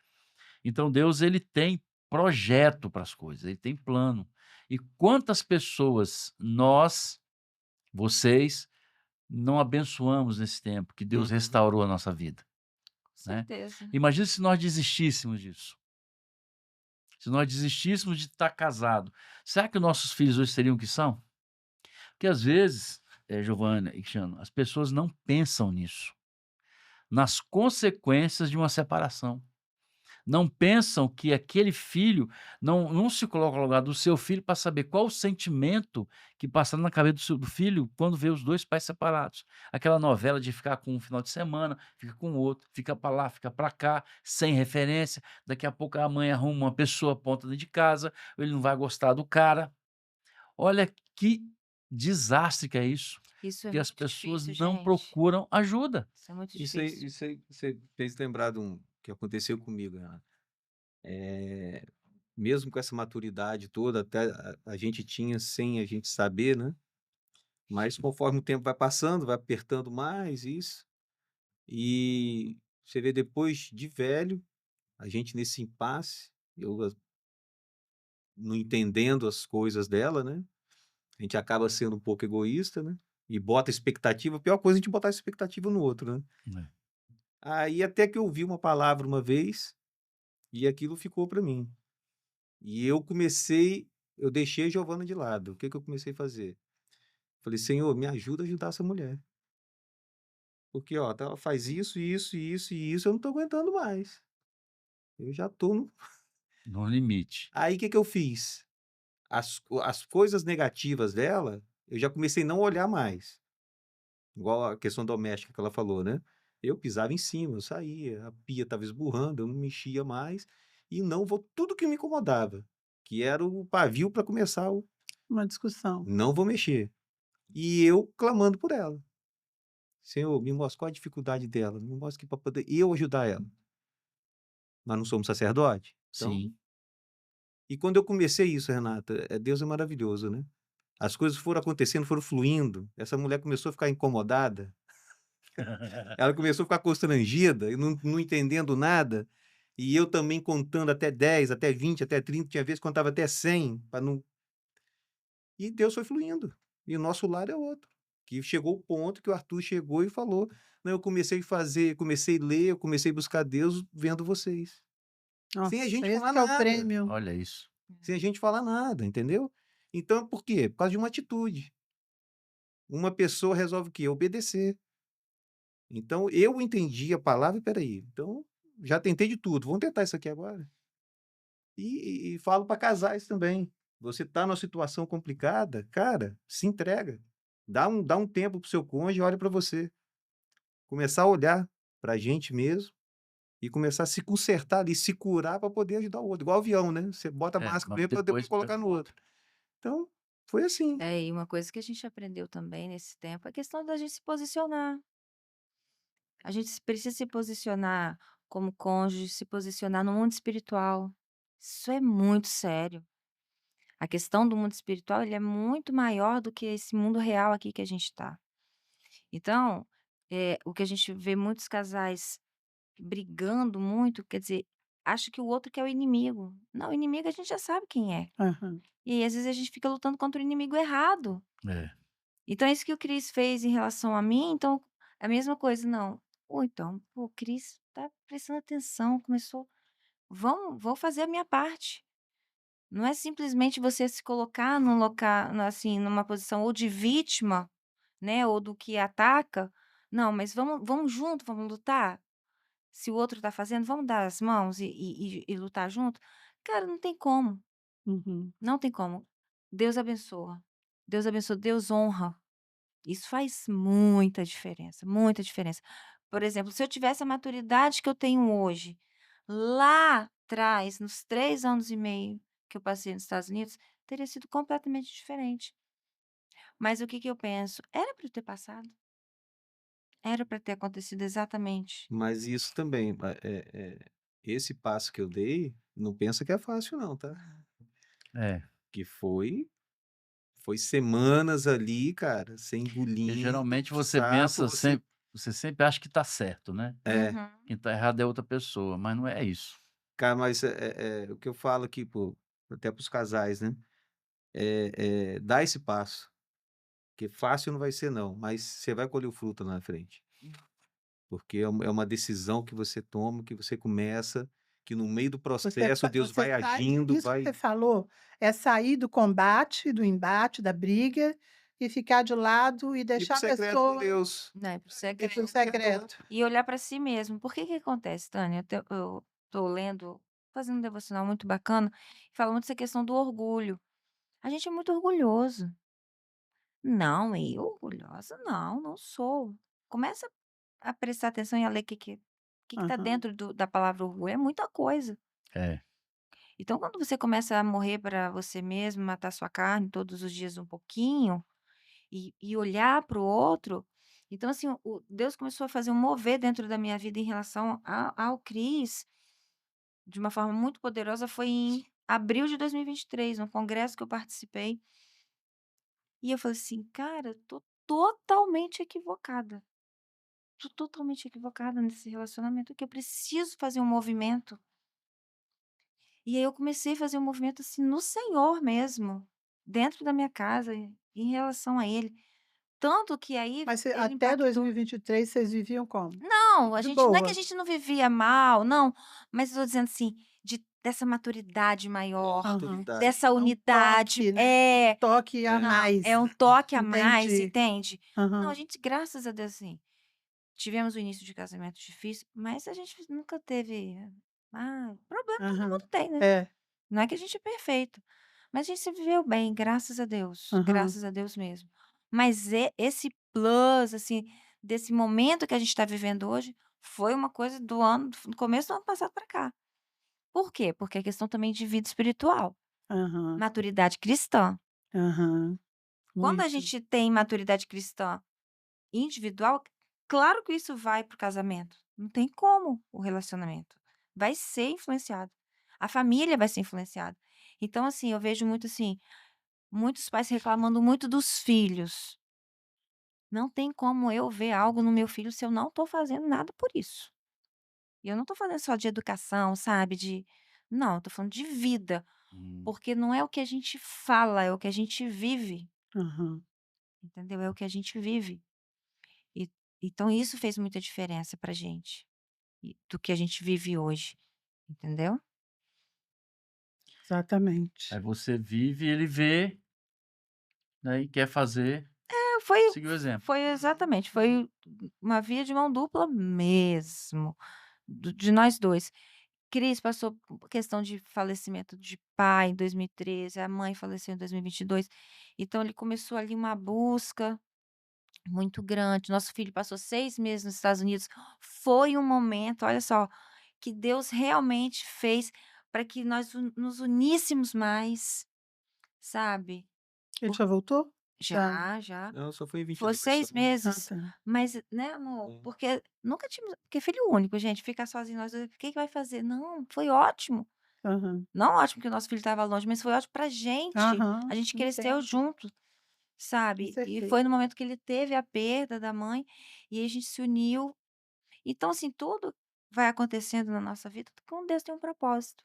Então Deus ele tem projeto para as coisas, ele tem plano. E quantas pessoas vocês, não abençoamos nesse tempo que Deus Uhum. restaurou a nossa vida, Com né. certeza. Imagina se nós desistíssemos disso, se nós desistíssemos de estar casado, será que nossos filhos hoje seriam o que são? Porque às vezes, Giovana e Cristiano, as pessoas não pensam nisso, nas consequências de uma separação. Não pensam que aquele filho não se coloca no lugar do seu filho para saber qual o sentimento que passa na cabeça do filho quando vê os 2 pais separados. Aquela novela de ficar com um final de semana, fica com o outro, fica para lá, fica para cá, sem referência, daqui a pouco a mãe arruma uma pessoa ponta dentro de casa, ele não vai gostar do cara. Olha que desastre que é isso, Isso é porque as muito pessoas difícil, não gente. procuram ajuda. Isso é muito Isso aí, difícil. você fez lembrar de um que aconteceu comigo, Renato. Mesmo com essa maturidade toda, até a gente tinha sem a gente saber, né? Mas conforme o tempo vai passando, vai apertando mais isso. E você vê depois de velho, a gente nesse impasse, eu não entendendo as coisas dela, né? A gente acaba sendo um pouco egoísta, né? E bota expectativa. A pior coisa é a gente botar expectativa no outro, né? É. Aí até que eu ouvi uma palavra uma vez e aquilo ficou para mim. E eu deixei a Giovana de lado. O que que eu comecei a fazer? Falei, Senhor, me ajuda a ajudar essa mulher. Porque, ó, ela faz isso, isso, isso e isso, eu não tô aguentando mais. Eu já tô no... No limite. Aí o que que eu fiz? As coisas negativas dela, eu já comecei a não olhar mais. Igual a questão doméstica que ela falou, né? Eu pisava em cima, eu saía, a pia estava esburrando, eu não mexia mais e não vou tudo que me incomodava, que era o pavio para começar o Uma discussão. não vou mexer. E eu clamando por ela. Senhor, me mostra qual a dificuldade dela, me mostra para poder eu ajudar ela. Mas não somos sacerdote? Então, Sim. e quando eu comecei isso, Renata, Deus é maravilhoso, né? As coisas foram acontecendo, foram fluindo. Essa mulher começou a ficar incomodada. Ela começou a ficar constrangida e não entendendo nada. E eu também contando até 10, até 20, até 30, tinha vezes que contava até 100, para não... E Deus foi fluindo. E o nosso lar é outro. Que chegou o ponto que o Arthur chegou e falou: Não, eu comecei a fazer, comecei a ler, eu comecei a buscar Deus vendo vocês. Sem a Nossa, gente esse falar que é o nada. prêmio. Olha isso. Sem a gente falar nada, entendeu? Então, por quê? Por causa de uma atitude. Uma pessoa resolve o quê? Obedecer. Então, eu entendi a palavra, peraí, então já tentei de tudo, vamos tentar isso aqui agora. E falo para casais também. Você está numa situação complicada, cara, se entrega. Dá um tempo pro seu cônjuge, olha para você. Começar a olhar para a gente mesmo e começar a se consertar ali, se curar para poder ajudar o outro. Igual avião, né? Você bota a É, máscara mas primeiro para depois depois colocar pega no o outro. outro. Então, foi assim. É, e uma coisa que a gente aprendeu também nesse tempo é a questão da gente se posicionar. A gente precisa se posicionar como cônjuge, se posicionar no mundo espiritual. Isso é muito sério. A questão do mundo espiritual, ele é muito maior do que esse mundo real aqui que a gente está. Então, o que a gente vê muitos casais brigando muito, quer dizer, acha que o outro que é o inimigo. Não, o inimigo a gente já sabe quem é. Aham. E aí, às vezes a gente fica lutando contra o inimigo errado. É. Então, é isso que o Cris fez em relação a mim, então, é a mesma coisa, não. Ou então, pô, o Cris tá prestando atenção, começou. Vou fazer a minha parte. Não é simplesmente você se colocar num local, assim, numa posição ou de vítima, né, ou do que ataca. Não, mas vamos junto, vamos lutar. Se o outro tá fazendo, vamos dar as mãos e lutar junto. Cara, não tem como, Uhum. não tem como. Deus abençoa. Deus abençoa, Deus honra. Isso faz muita diferença, muita diferença. Por exemplo, se eu tivesse a maturidade que eu tenho hoje, lá atrás, nos 3 anos e meio que eu passei nos Estados Unidos, teria sido completamente diferente. Mas o que que eu penso? Era para eu ter passado. Era para ter acontecido exatamente. Mas isso também, esse passo que eu dei, não pensa que é fácil não, tá? É. Que foi semanas ali, cara, você Porque engolindo geralmente o sapo, você você sempre acha que tá certo, né? Uhum. Quem tá errado é outra pessoa, mas não é isso. cara, mas o que eu falo aqui, pô, até para os casais, né? Dá esse passo, que fácil não vai ser não, mas você vai colher o fruto lá na frente. Porque é uma decisão que você toma, que você começa, que no meio do processo Deus Você vai sai agindo, isso que vai você falou, é sair do combate, do embate, da briga, e ficar de lado e ir pro deixar a secreto com pessoa Deus. Né, para o ir para o segredo. secreto. E olhar para si mesmo. Por que que acontece, Tânia? Eu tô lendo, fazendo um devocional muito bacana, e fala muito essa questão do orgulho. A gente é muito orgulhoso. Não, eu orgulhosa? Não, não sou. Começa a prestar atenção e a ler o que tá Aham. dentro da palavra orgulho, é muita coisa. É. Então, quando você começa a morrer para você mesmo, matar sua carne todos os dias um pouquinho, e olhar para o outro, então assim, o Deus começou a fazer um mover dentro da minha vida em relação ao Cris, de uma forma muito poderosa, foi em abril de 2023, num congresso que eu participei, e eu falei assim: "Cara, eu tô totalmente equivocada". tô totalmente equivocada nesse relacionamento, que eu preciso fazer um movimento. E aí eu comecei a fazer um movimento, assim, no Senhor mesmo, dentro da minha casa, em relação a Ele. Tanto que aí Mas ele até impactou. 2023 vocês viviam como? Não, a De gente não é que a boa? gente não vivia mal, não, mas eu tô dizendo assim, dessa maturidade maior, Aham. Maturidade. dessa É um unidade. toque, né? Um toque a É. Não, mais. é um toque a mais, Entendi. entende? Não, a Aham. gente, graças a Deus, assim, tivemos o início de casamento difícil, mas a gente nunca teve, problema todo Aham. mundo tem, né? É. Não é que a gente é perfeito, mas a gente se viveu bem, Aham. graças a Deus mesmo. Mas esse plus, assim, desse momento que a gente está vivendo hoje, foi uma coisa do começo do ano passado para cá. Por quê? Porque é questão também de vida espiritual, Aham. maturidade cristã. Aham. Quando a Muito. gente tem maturidade cristã individual, claro que isso vai para o casamento. Não tem como o relacionamento. Vai ser influenciado. A família vai ser influenciada. Então, assim, eu vejo muito assim, muitos pais reclamando muito dos filhos. Não tem como eu ver algo no meu filho se eu não estou fazendo nada por isso. E eu não estou falando só de educação, sabe? Não, eu tô falando de vida. Hum. Porque não é o que a gente fala, é o que a gente vive. Aham. Entendeu? É o que a gente vive. E, então, isso fez muita diferença pra gente. Do que a gente vive hoje. Entendeu? Exatamente. Aí você vive, ele vê, né, e quer fazer, Foi seguir o exemplo. foi exatamente, foi uma via de mão dupla mesmo, de nós 2. Cris passou por questão de falecimento de pai em 2013, a mãe faleceu em 2022, então ele começou ali uma busca muito grande. Nosso filho passou 6 meses nos Estados Unidos. Foi um momento, olha só, que Deus realmente fez para que nós nos uníssemos mais, sabe. Ele já voltou? Já. Já. Não, só foi em Foi 22 só. 6 Ah, meses, tá. mas, né, amor, É. porque nunca tivemos porque filho único, gente, ficar sozinho nós 2, o que que vai fazer? Não, foi ótimo. Aham. Não ótimo que o nosso filho estava longe, mas foi ótimo pra gente. A Aham. gente cresceu Entendo. junto, Com sabe. E certeza. foi no momento que ele teve a perda da mãe, e aí a gente se uniu. Então, assim, tudo vai acontecendo na nossa vida com Deus tem um propósito.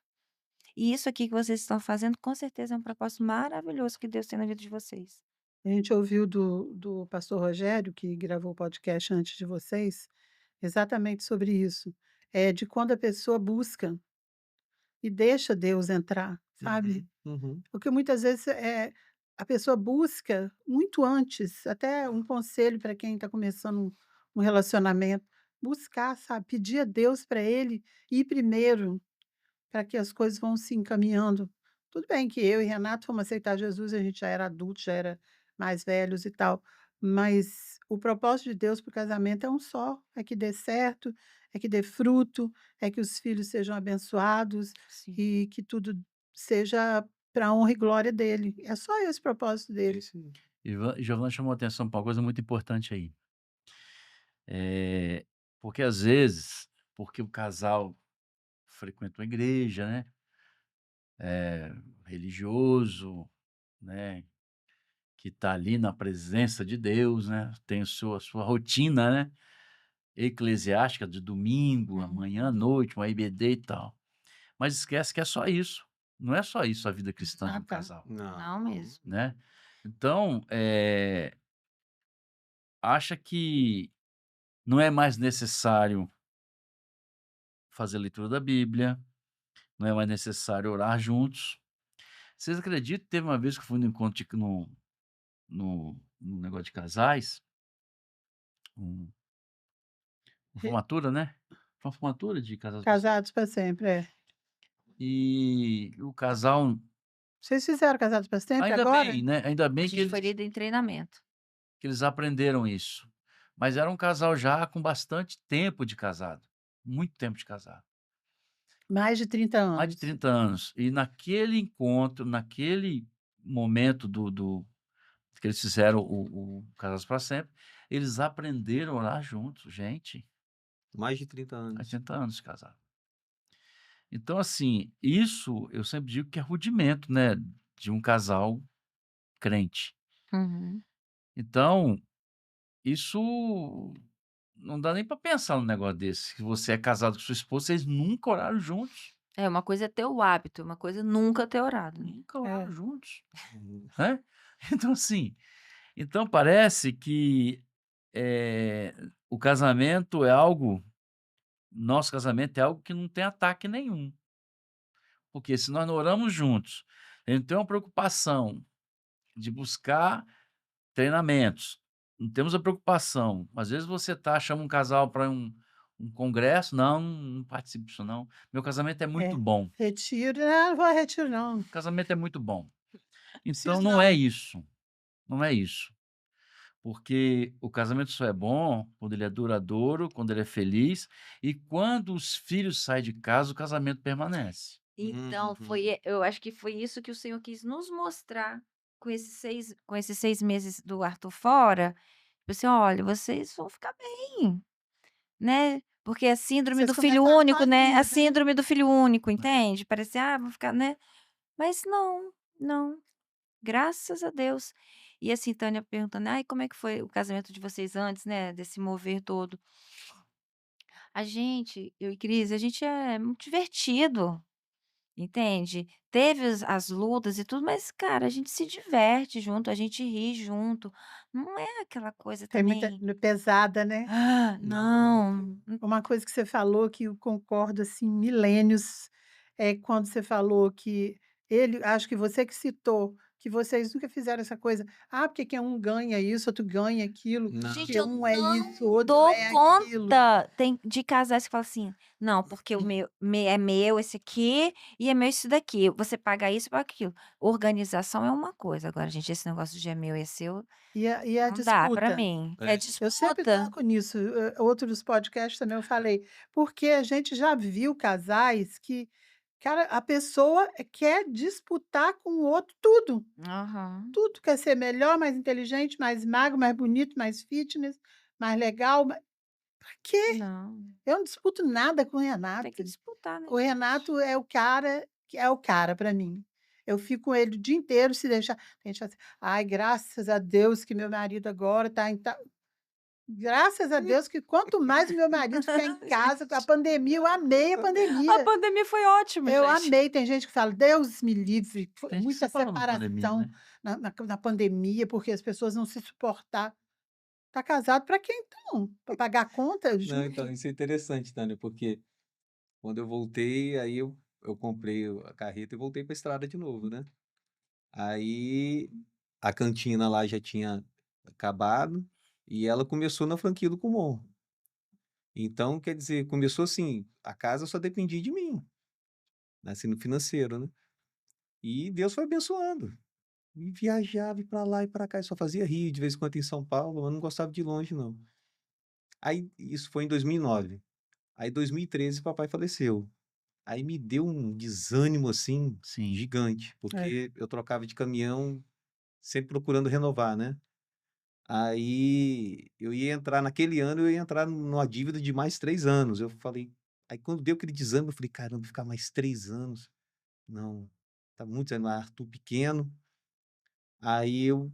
E isso aqui que vocês estão fazendo, com certeza é um propósito maravilhoso que Deus tem na vida de vocês. A gente ouviu do pastor Rogério, que gravou o podcast antes de vocês, exatamente sobre isso. É de quando a pessoa busca e deixa Deus entrar, sabe? Uhum, uhum. Porque muitas vezes a pessoa busca muito antes, até um conselho para quem está começando um relacionamento, buscar, sabe? Pedir a Deus para ele ir primeiro, para que as coisas vão se encaminhando. Tudo bem que eu e Renato fomos aceitar Jesus, a gente já era adulto, já era mais velhos e tal, mas o propósito de Deus para o casamento é um só, é que dê certo, é que dê fruto, é que os filhos sejam abençoados Sim. e que tudo seja para a honra e glória dele. É só esse o propósito É dele. isso aí. E Giovana chamou a atenção para uma coisa muito importante aí. Porque às vezes, porque o casal frequenta uma igreja, né? Religioso, né? Que está ali na presença de Deus, né? Tem a sua rotina, né? Eclesiástica de domingo, amanhã à Uhum. noite, uma IBD e tal. Mas esquece que é só isso. Não é só isso a vida cristã de Ah, um tá. casal, Não Não. mesmo. né? Então, acha que não é mais necessário fazer a leitura da Bíblia, não é mais necessário orar juntos. Vocês acreditam que teve uma vez que eu fui no encontro no negócio de casais, um uma E formatura, né? Foi uma formatura de casados para sempre. casados para sempre, é. E o casal Vocês fizeram Casados para Sempre ainda agora? bem, né, ainda A bem gente foi líder em treinamento. que eles aprenderam isso. Mas era um casal já com bastante tempo de casado, muito tempo de casado, Mais de 30 mais de anos. 30 anos. E naquele encontro, naquele momento do que eles fizeram o Casados para Sempre, eles aprenderam a orar juntos, gente, Mais de 30 há anos. 30 anos de casado. Então, assim, isso eu sempre digo que é rudimento, né, de um casal crente. Uhum. Então, isso não dá nem para pensar num negócio desse. Se você é casado com sua esposa, vocês nunca oraram juntos. Uma coisa é ter o hábito, uma coisa é nunca ter orado, né? Nunca oraram É. juntos, Hum. né? Então, assim, parece que o casamento é algo, nosso casamento é algo que não tem ataque nenhum. Porque se nós não oramos juntos, a gente tem uma preocupação de buscar treinamentos, não temos a preocupação. Às vezes você chama um casal para um congresso, não participo disso não. Meu casamento é muito É. bom. Retiro, não vou a retiro, não. O casamento é muito bom. Então Preciso não não. é isso. Não é isso. Porque o casamento só é bom quando ele é duradouro, quando ele é feliz e quando os filhos saem de casa, o casamento permanece. Então, Uhum. eu acho que foi isso que o Senhor quis nos mostrar com esses 6 meses do Arthur fora. Tipo assim, olha, vocês vão ficar bem, né? Porque a síndrome Vocês do filho começaram único, né? A sozinhos, né? síndrome do filho único, entende? Parece, vão ficar, né? Mas não, não. Graças a Deus. E assim, Tânia perguntando, ai, como é que foi o casamento de vocês antes, né? Desse mover todo. Eu e Cris, a gente é muito divertido. Entende? Teve as lutas e tudo, mas, cara, a gente se diverte junto, a gente ri junto. Não é aquela coisa Tem muita também. pesada, né? Não. Uma coisa que você falou que eu concordo, assim, milênios, é quando você falou que acho que você que citou, que vocês nunca fizeram essa coisa, porque quem um ganha isso, outro ganha aquilo, Não. Gente, que eu um é isso, não outro dou é aquilo. conta. Tem de casais que falam assim: não, porque o meu é meu esse aqui e é meu esse daqui. Você paga isso para aquilo. Organização é uma coisa. Agora, gente, esse negócio de é meu e é seu, E a não dá para disputa? mim. É. É Eu sempre disputa. toco nisso, outros podcasts também eu falei, porque a gente já viu casais que, cara, a pessoa quer disputar com o outro tudo. Aham. Tudo quer ser melhor, mais inteligente, mais magro, mais bonito, mais fitness, mais legal. Pra quê? Não. Eu não disputo nada com o Tem que Renato. disputar, né, O gente? Renato é o cara que é o cara para mim. Eu fico com ele o dia inteiro, se deixar. Tem gente que fala assim, ai, graças a Deus que meu marido agora está em tal. Graças a Deus que quanto mais o meu marido ficar em casa, com a Gente. pandemia, eu amei a A pandemia. pandemia foi ótima, Eu gente. amei. Tem gente que fala, Deus me livre, foi Tem gente que muita separou na pandemia, separação né? na pandemia, porque as pessoas não se suportaram. Tá casado para quê então? Para pagar a conta Não, então, junto? isso é interessante, Tânia, porque quando eu voltei, aí eu comprei a carreta e voltei para a estrada de novo, né? Aí a cantina lá já tinha acabado e ela começou na franquia do Kumon. Então, quer dizer, começou assim, a casa só dependia de mim, assim, no financeiro, né? E Deus foi abençoando. E viajava e para lá e para cá, e só fazia Rio, de vez em quando em São Paulo, mas não gostava de ir longe, não. Aí, isso foi em 2009. Aí, 2013, papai faleceu. Aí me deu um desânimo, assim, Sim. gigante, É. porque eu trocava de caminhão, sempre procurando renovar, né? Aí eu ia entrar, naquele ano, eu ia entrar numa dívida de mais 3 anos. Eu falei, aí quando deu aquele desânimo, eu falei, caramba, ficar mais 3 anos. Não, tá muito desanimado, Arthur pequeno. Aí eu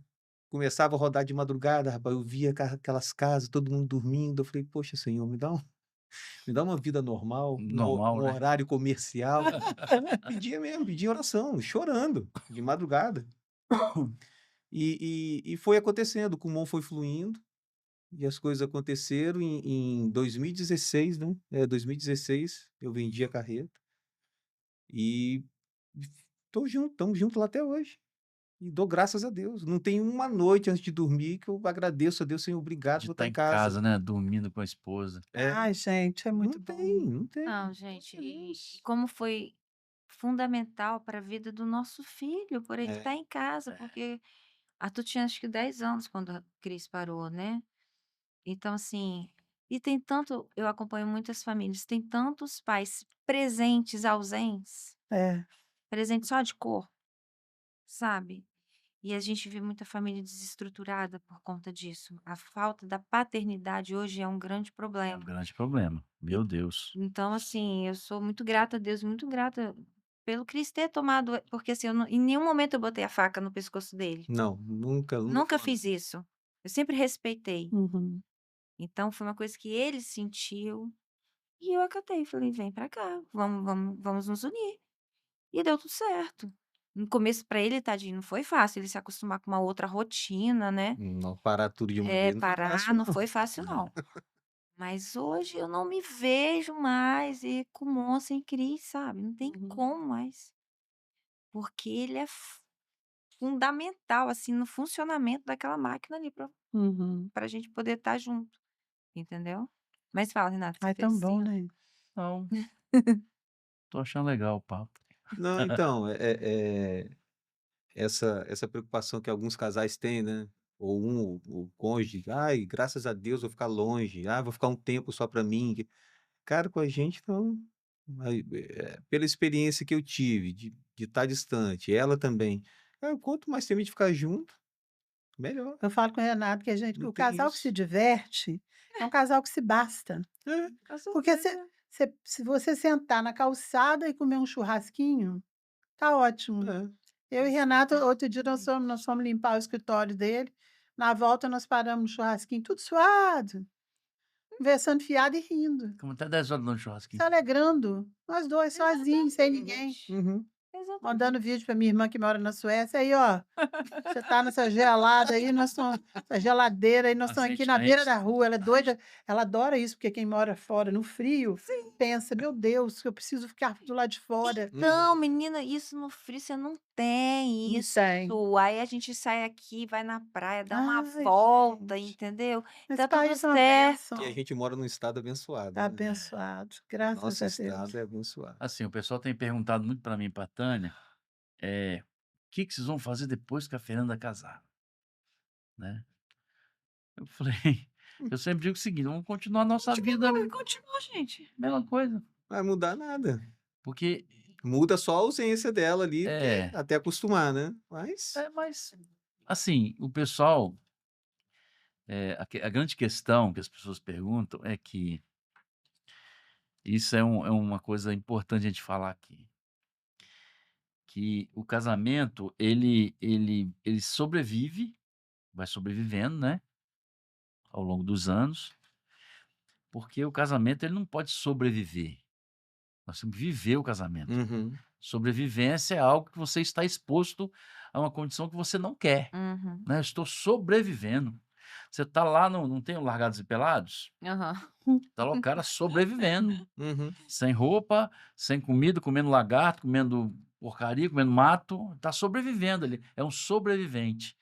começava a rodar de madrugada, rapaz, eu via aquelas casas, todo mundo dormindo. Eu falei, poxa, Senhor, me dá uma vida normal, Normal, um né? horário comercial. Pedia mesmo, pedia oração, chorando, de madrugada. E foi acontecendo, o Kumon foi fluindo, e as coisas aconteceram em 2016, né? 2016, eu vendi a carreta, e estamos juntos lá até hoje. E dou graças a Deus. Não tem uma noite antes de dormir que eu agradeço a Deus, Senhor, obrigado De por estar estar em em casa. casa, né? Dormindo com a esposa. É, Ai, gente, é não muito tem, bom. não tem. Não, gente, e como foi fundamental para a vida do nosso filho, por ele É, estar em casa, porque Arthur tinha acho que 10 anos quando a Cris parou, né? Então, assim, e tem tanto, eu acompanho muitas famílias, tem tantos pais presentes, ausentes, É. presentes só de cor, sabe? E a gente vê muita família desestruturada por conta disso. A falta da paternidade hoje é um grande É um problema. grande problema. Meu Deus. Então, assim, eu sou muito grata a Deus, muito grata pelo Cris ter tomado, porque assim, em nenhum momento eu botei a faca no pescoço dele. não, nunca Nunca foi. fiz isso. Eu sempre respeitei. Uhum. Então foi uma coisa que ele sentiu e eu acatei, falei: "Vem pra cá, vamos nos unir". E deu tudo certo. No começo pra ele, tadinho, não foi fácil ele se acostumar com uma outra rotina, né. Não, parar tudo de uma É, vez não foi parar fácil não não. foi fácil não. Mas hoje eu não me vejo mais e com o sem Cris, sabe, não tem Uhum. como mais. Porque ele é fundamental, assim, no funcionamento daquela máquina ali Uhum. pra gente poder estar junto, entendeu. Mas fala, Renato, você Ai, fez tão assim, bom, ó. né? Não, tô achando legal o papo. Não, então, essa preocupação que alguns casais têm, né? Ou o cônjuge, ai, graças a Deus vou ficar longe, vou ficar um tempo só para mim. Cara, com a gente não. Pela experiência que eu tive de estar distante, ela também. Quanto mais tempo a gente ficar junto, melhor. Eu falo com o Renato que Não o tem casal que se isso. diverte é um casal que se basta. É, Com Porque certeza. se você sentar na calçada e comer um churrasquinho, tá ótimo. é. Eu e Renato, outro dia nós fomos limpar o escritório dele. Na volta nós paramos no churrasquinho, tudo suado, conversando fiado e rindo, Ficamos até 10 horas no se churrasquinho. alegrando, nós dois sozinhos, sem ninguém. Exatamente. Uhum. Mandando Exatamente. vídeo para minha irmã que mora na Suécia, aí ó, você tá nessa gelada aí, nós estamos essa geladeira aí, nós Ah, estamos aqui sente na beira mais. da rua, ela é doida, ela adora isso, porque quem mora fora no frio, pensa: "Meu Deus, eu preciso ficar do lado de fora". Então, menina, isso no frio você não tem Não isso. tem. Aí a gente sai aqui, vai na praia, dá uma Ai, volta, gente, entendeu? esse Tá tudo país é uma certo. E a bênção. gente mora num estado abençoado, Tá né? abençoado, graças Nosso a estado Deus. é abençoado. Assim, o pessoal tem perguntado muito para mim e pra Tânia, o que vocês vão fazer depois que a Fernanda casar, né? Eu falei, eu sempre digo o seguinte, vamos continuar a nossa vida, Continua, gente. mesma coisa, Não vai mudar nada. porque Muda só a ausência dela ali, é, até acostumar, né? Mas. mas assim, o pessoal, a grande questão que as pessoas perguntam é que isso é uma coisa importante a gente falar aqui, que o casamento ele sobrevive, vai sobrevivendo, né, ao longo dos anos, porque o casamento ele não pode sobreviver. Nós temos que viver o casamento. Uhum. Sobrevivência é algo que você está exposto a uma condição que você não quer, Uhum. né? Eu estou sobrevivendo. Você está lá, não tem o Largados e Pelados? Aham. Está lá o cara sobrevivendo, Uhum. sem roupa, sem comida, comendo lagarto, comendo porcaria, comendo mato, está sobrevivendo ali. É um sobrevivente.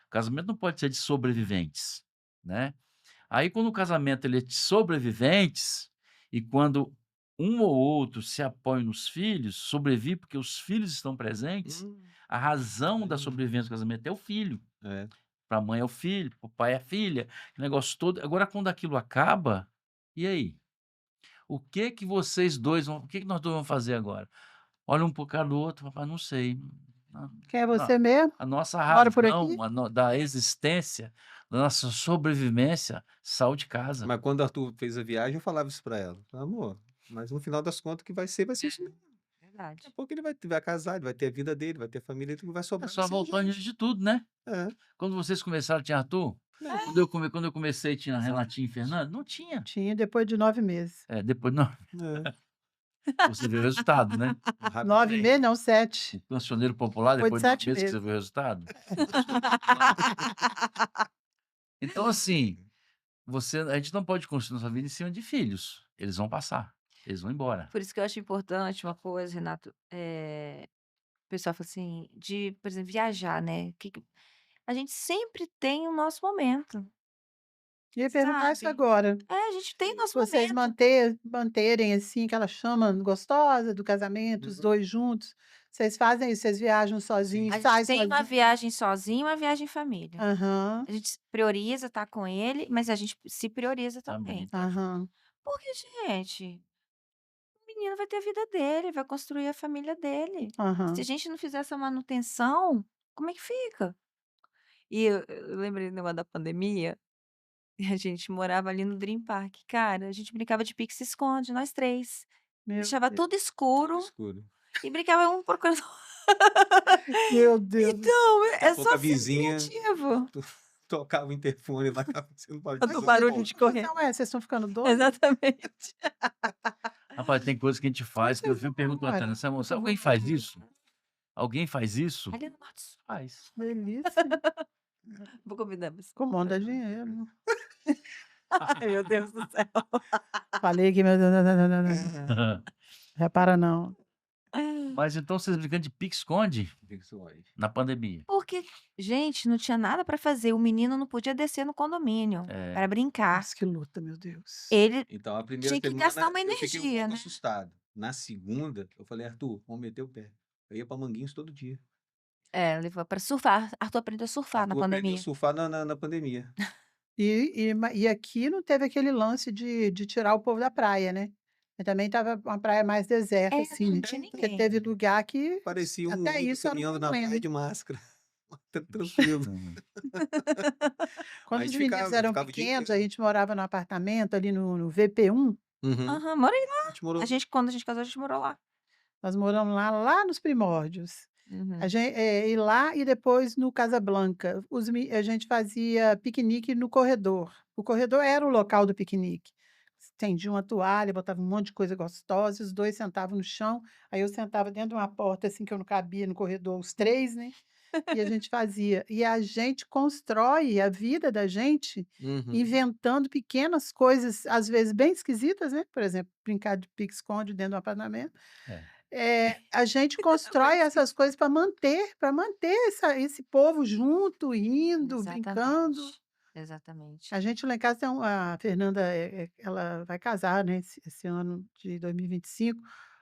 O casamento não pode ser de sobreviventes, né? Aí quando o casamento ele é de sobreviventes, e quando um ou outro se apoia nos filhos, sobrevive porque os filhos estão presentes, a razão da sobrevivência do casamento é o filho. É. Para a mãe é o filho, para o pai é a filha, o negócio todo. Agora quando aquilo acaba, e aí? O que que nós dois vamos fazer agora? Olha um pro cara do outro, papai, não sei. Quem é A você mesmo? a nossa Mora por razão, aqui? da existência, da nossa sobrevivência, saiu de casa. Mas quando o Arthur fez a viagem, eu falava isso pra ela. Amor, mas no final das contas, o que vai ser isso mesmo. Daqui a Verdade. pouco ele vai casar, ele vai ter a vida dele, vai ter a família dele, o que vai É sobrar vai só ser a voltar ao início gente. de tudo, né? É. Quando vocês começaram, tinha Arthur? É. Quando eu comecei, tinha Renatinho e Fernando? Não tinha. Tinha depois de 9 meses. Depois não. É. Você vê o resultado, né? 9 meses não, 7. O cancioneiro popular, Depois de depois de 9 7 meses que você meses. vê o resultado. Então, assim, a gente não pode construir nossa vida em cima de filhos. Eles vão passar, eles vão embora. Por isso que eu acho importante uma coisa, Renato, o pessoal fala assim, por exemplo, viajar, né? A gente sempre tem o nosso momento, Ia perguntar isso sabe? agora. A gente tem o nosso Vocês momento. manterem, assim, aquela chama gostosa do casamento, os Uhum. 2 juntos. Vocês fazem isso, vocês viajam sozinhos, A gente saem tem uma sozinhos? viagem sozinho e uma viagem em família. Aham, A gente prioriza estar com ele, mas a gente se prioriza Também, também. tá junto. aham, Porque, gente, o menino vai ter a vida dele, vai construir a família dele. Se a aham. gente não fizer essa manutenção, como é que fica? E eu lembrei do negócio da pandemia, e a gente morava ali no Dream Park. Cara, a gente brincava de pique-se-esconde, nós 3. Meu Deixava Deus. tudo escuro Escuro. e brincava um procurando. Meu Deus do céu. Então, Daqui a é pouco só a ser vizinha. criativo. tocava o interfone lá, você não pode Do Mas que barulho de correr. discussão é essa? Vocês estão ficando doidos? Exatamente. Rapaz, tem coisa que a gente faz que eu vocês vi perguntando, namoram? Tânia, "Samuel, alguém faz isso? Alguém faz isso?" Ali no Morto Sul. Faz. Delícia. Vou convidamos. Como dá dinheiro. Ai, meu Deus do céu. Falei que... Repara não. Mas então vocês brincando de pique-esconde na pandemia. Porque, gente, não tinha nada pra fazer. O menino não podia descer no condomínio É. para brincar. Nossa, que luta, meu Deus. Ele Então, a primeira tinha que semana gastar uma eu fiquei um energia, pouco né? assustado. Na segunda, eu falei, Arthur, vamos meter o pé. Eu ia pra Manguinhos todo dia. É, levou pra surfar. Arthur aprendeu a surfar na Arthur aprendeu a pandemia. surfar na pandemia. E aqui não teve aquele lance de tirar o povo da praia, né? Também tava uma praia mais deserta, É, assim, não né? tinha Porque ninguém. teve lugar que Parecia um até índio isso era um caminhando na praia problema. de máscara. Tranquilo. Quando A os gente meninos ficava- eram ficava o dia pequenos, inteiro. a gente morava no apartamento ali no VP1. Uhum. Aham, morei A lá. gente morou. Quando a gente casou, a gente morou lá. Nós moramos lá nos primórdios. Uhum. E lá e depois no Casablanca. A gente fazia piquenique no corredor. O corredor era o local do piquenique. Estendia uma toalha, botava um monte de coisa gostosa, e os dois sentavam no chão. Aí eu sentava dentro de uma porta, assim, que eu não cabia no corredor, os três, né? E a gente fazia. E a gente constrói a vida da gente Uhum. inventando pequenas coisas, às vezes bem esquisitas, né? Por exemplo, brincar de pique-esconde dentro do apartamento. A gente constrói essas coisas para manter esse povo junto, rindo, brincando. Exatamente. A gente lá em casa a Fernanda, ela vai casar, né, esse ano de 2025,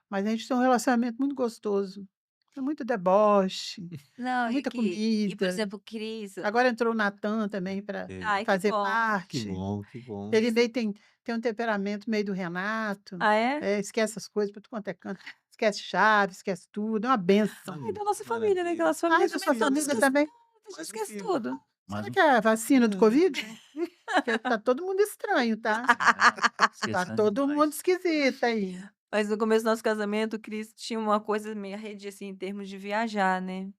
mas a gente tem um relacionamento muito gostoso. É muito deboche, Não, muita por comida. exemplo, Cris. Agora entrou o Natan também para Ai, que fazer bom. Que parte. bom, que bom. Ele meio tem um temperamento meio do Renato. Ah, é? Esquece as coisas para tu quanto é canto. Esquece chave, esquece tudo. É uma benção. Ai, da nossa família, né? Que a nossa Ai, família da também sua toda família esquece, também? a gente Mas esquece enfim. tudo. Mas Será que é a vacina do Covid? Porque tá todo mundo estranho, tá? Tá esquecendo todo demais. mundo esquisito aí. Mas no começo do nosso casamento, o Cris tinha uma coisa meio rede assim em termos de viajar, né?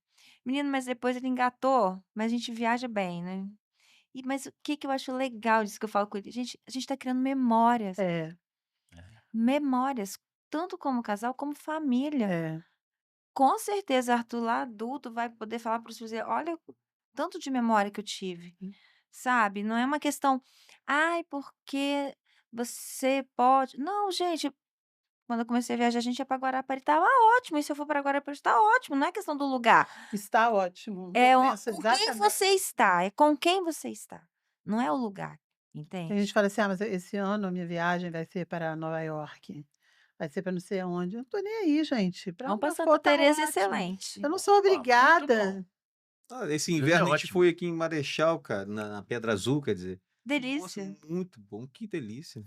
Menino, mas depois ele engatou, mas a gente viaja bem, né? Mas o que eu acho legal disso que eu falo com ele? A gente tá criando memórias. Memórias, tanto como casal, como família. Com certeza, Arthur, lá adulto, vai poder falar para os filhos, olha o tanto de memória que eu tive, sabe? Não é uma questão, ai, porque você pode. Não, gente, quando eu comecei a viajar, a gente ia para Guarapari, estava ótimo. E se eu for para Guarapari, está ótimo. Não é questão do lugar. Está ótimo. É Eu com penso quem exatamente. você está, é com quem você está. Não é o lugar, A gente entende? fala assim, mas esse ano a minha viagem vai ser para Nova York. Vai ser para não sei onde. Eu não tô nem aí, gente. Para Vamos onde para eu Santa for, tá Teresa, ótimo. excelente. Eu não sou obrigada. Esse Isso é inverno a gente ótimo. foi aqui em Marechal, cara, na Pedra Azul, quer dizer. Delícia. Nossa, muito bom, que delícia.